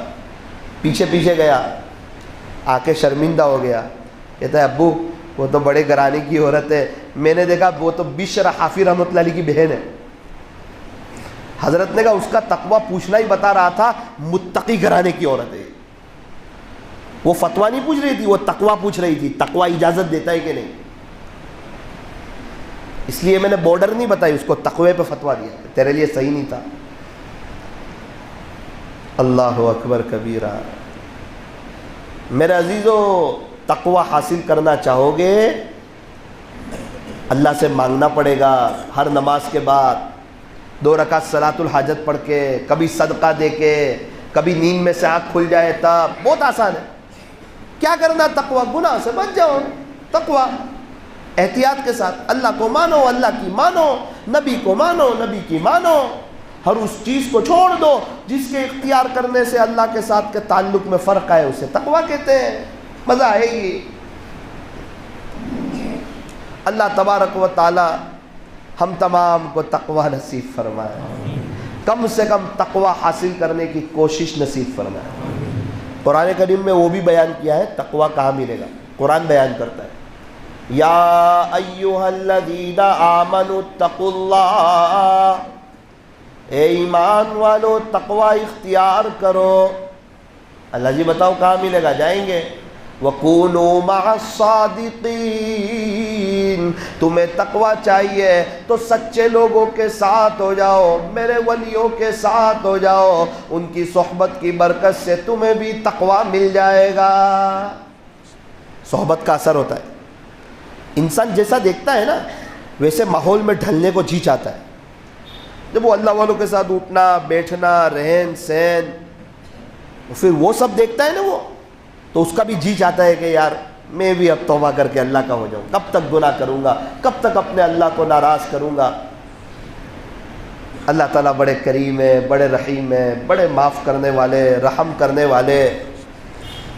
پیچھے پیچھے گیا، آ کے شرمندہ ہو گیا، کہتا ہے ابو وہ تو بڑے گھرانے کی عورت ہے، میں نے دیکھا وہ تو بشر حافی رحمۃ اللہ علیہ کی بہن ہے۔ حضرت نے کہا اس کا تقویٰ پوچھنا ہی بتا رہا تھا، متقی گھرانے کی عورت ہے۔ وہ فتویٰ نہیں پوچھ رہی تھی، وہ تقویٰ پوچھ رہی تھی، تقویٰ اجازت دیتا ہے کہ نہیں۔ اس لیے میں نے بارڈر نہیں بتائی، اس کو تقوی پہ فتویٰ دیا، تیرے لیے صحیح نہیں تھا۔ اللہ اکبر کبیرہ۔ میرے عزیزو، تقوی حاصل کرنا چاہو گے اللہ سے مانگنا پڑے گا، ہر نماز کے بعد 2 رکعت صلاۃ الحاجت پڑھ کے، کبھی صدقہ دے کے، کبھی نیند میں سے آنکھ کھل جائے تب۔ بہت آسان ہے۔ کیا کرنا؟ تقوی، گناہ سے بچ جاؤ، تقوی احتیاط کے ساتھ، اللہ کو مانو، اللہ کی مانو، نبی کو مانو، نبی کی مانو، ہر اس چیز کو چھوڑ دو جس کے اختیار کرنے سے اللہ کے ساتھ کے تعلق میں فرق آئے، اسے تقوی کہتے ہیں۔ مزہ آئے گی۔ اللہ تبارک و تعالی ہم تمام کو تقوی نصیب فرمائے، کم سے کم تقوی حاصل کرنے کی کوشش نصیب فرمائے۔ قرآن کریم میں وہ بھی بیان کیا ہے تقوی کہاں ملے گا۔ قرآن بیان کرتا ہے، یا ایھا الذین آمنوا اتقوا اللہ، اے ایمان والو تقوی اختیار کرو۔ اللہ جی بتاؤ کہاں ملے گا؟ جائیں گے، وَقُونُوا مَعَ الصَّادِقِينَ، تمہیں تقوی چاہیے تو سچے لوگوں کے ساتھ ہو جاؤ، میرے ولیوں کے ساتھ ہو جاؤ، ان کی صحبت کی برکت سے تمہیں بھی تقوی مل جائے گا۔ صحبت کا اثر ہوتا ہے، انسان جیسا دیکھتا ہے نا ویسے ماحول میں ڈھلنے کو جی چاہتا ہے۔ جب وہ اللہ والوں کے ساتھ اٹھنا بیٹھنا، رہن سہن، پھر وہ سب دیکھتا ہے نا وہ، تو اس کا بھی جی چاہتا ہے کہ یار میں بھی اب توبہ کر کے اللہ کا ہو جاؤں، کب تک گناہ کروں گا، کب تک اپنے اللہ کو ناراض کروں گا۔ اللہ تعالیٰ بڑے کریم ہے، بڑے رحیم ہے، بڑے معاف کرنے والے، رحم کرنے والے،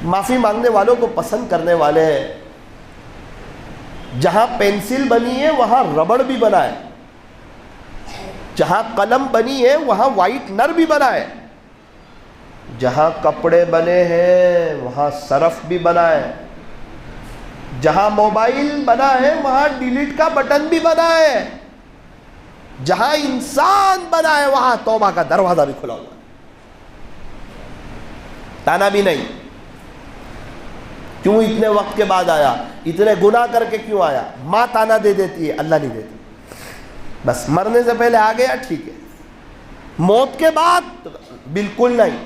معافی مانگنے والوں کو پسند کرنے والے۔ جہاں پینسل بنی ہے وہاں ربڑ بھی بنا ہے، جہاں قلم بنی ہے وہاں وائٹنر بھی بنا ہے، جہاں کپڑے بنے ہیں وہاں سرف بھی بنا ہے، جہاں موبائل بنا ہے وہاں ڈیلیٹ کا بٹن بھی بنا ہے، جہاں انسان بنا ہے وہاں توبہ کا دروازہ بھی کھلا ہوا ہے۔ تانا بھی نہیں، کیوں اتنے وقت کے بعد آیا، اتنے گناہ کر کے کیوں آیا؟ ماں تانا دے دیتی ہے، اللہ نہیں دیتی۔ بس مرنے سے پہلے آ گیا ٹھیک ہے، موت کے بعد بالکل نہیں۔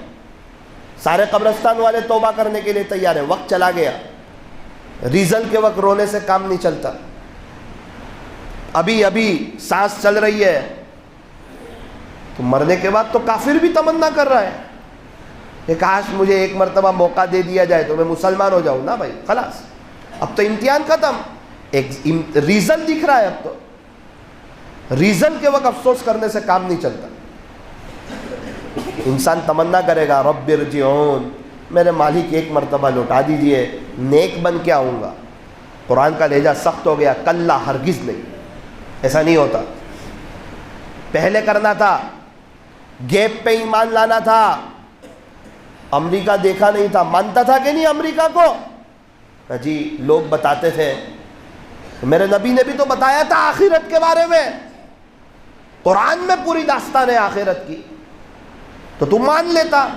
سارے قبرستان والے توبہ کرنے کے لیے تیار ہیں، وقت چلا گیا، ریزل کے وقت رونے سے کام نہیں چلتا، ابھی سانس چل رہی ہے، تو مرنے کے بعد تو کافر بھی تمنا کر رہا ہے کہ کاش مجھے ایک مرتبہ موقع دے دیا جائے تو میں مسلمان ہو جاؤں نا بھائی، خلاص اب تو امتحان ختم، ایک ریزل دکھ رہا ہے، اب تو ریزل کے وقت افسوس کرنے سے کام نہیں چلتا۔ انسان تمنا کرے گا رب ارجعون، میرے مالک ایک مرتبہ لوٹا دیجئے، نیک بن کے آؤں گا۔ قرآن کا لہجہ سخت ہو گیا، کلا ہرگز نہیں، ایسا نہیں ہوتا۔ پہلے کرنا تھا، گیپ پہ ایمان لانا تھا۔ امریکہ دیکھا نہیں تھا، مانتا تھا کہ نہیں امریکہ کو؟ جی لوگ بتاتے تھے، میرے نبی نے بھی تو بتایا تھا آخرت کے بارے میں، قرآن میں پوری داستان ہے آخرت کی، تو تم مان لیتا۔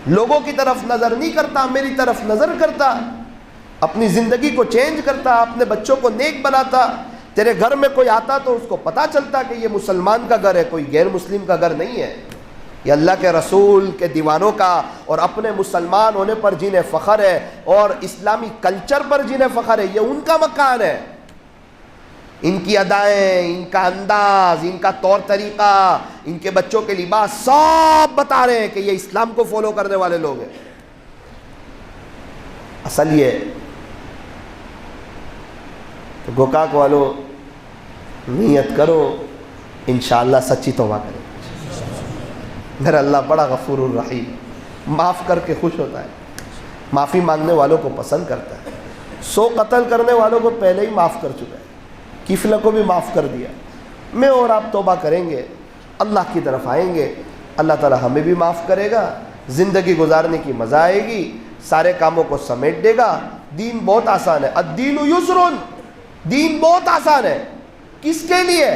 لوگوں کی طرف نظر نہیں کرتا، میری طرف نظر کرتا، اپنی زندگی کو چینج کرتا، اپنے بچوں کو نیک بناتا۔ تیرے گھر میں کوئی آتا تو اس کو پتا چلتا کہ یہ مسلمان کا گھر ہے، کوئی غیر مسلم کا گھر نہیں ہے، یہ اللہ کے رسول کے دیوانوں کا اور اپنے مسلمان ہونے پر جنہیں فخر ہے اور اسلامی کلچر پر جنہیں فخر ہے، یہ ان کا مکان ہے۔ ان کی ادائیں، ان کا انداز، ان کا طور طریقہ، ان کے بچوں کے لباس سب بتا رہے ہیں کہ یہ اسلام کو فالو کرنے والے لوگ ہیں۔ اصل یہ تو گوکاک والو نیت کرو، انشاءاللہ سچی توبہ کریں۔ میرا اللہ بڑا غفور الرحیم، معاف کر کے خوش ہوتا ہے، معافی مانگنے والوں کو پسند کرتا ہے۔ 100 قتل کرنے والوں کو پہلے ہی معاف کر چکا ہے، کفلہ کو بھی معاف کر دیا۔ میں اور آپ توبہ کریں گے، اللہ کی طرف آئیں گے، اللہ تعالی ہمیں بھی معاف کرے گا، زندگی گزارنے کی مزہ آئے گی، سارے کاموں کو سمیٹ دے گا۔ دین بہت آسان ہے، الدین یسر، دین بہت آسان ہے۔ کس کے لیے؟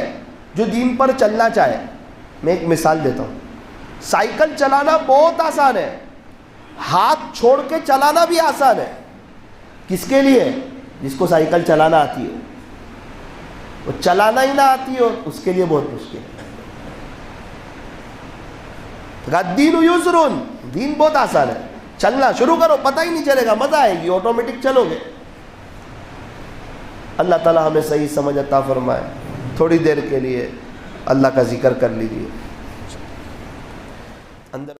جو دین پر چلنا چاہے۔ میں ایک مثال دیتا ہوں، سائیکل چلانا بہت آسان ہے، ہاتھ چھوڑ کے چلانا بھی آسان ہے۔ کس کے لیے؟ جس کو سائیکل چلانا آتی ہو، وہ چلانا ہی نہ آتی ہو اس کے لیے بہت مشکل ہے۔ الدین یسر، دین بہت آسان ہے، چلنا شروع کرو، پتہ ہی نہیں چلے گا، مزہ آئے گی، آٹومیٹک چلو گے۔ اللہ تعالی ہمیں صحیح سمجھ عطا فرمائے۔ تھوڑی دیر کے لیے اللہ کا ذکر کر لیجیے۔ اندر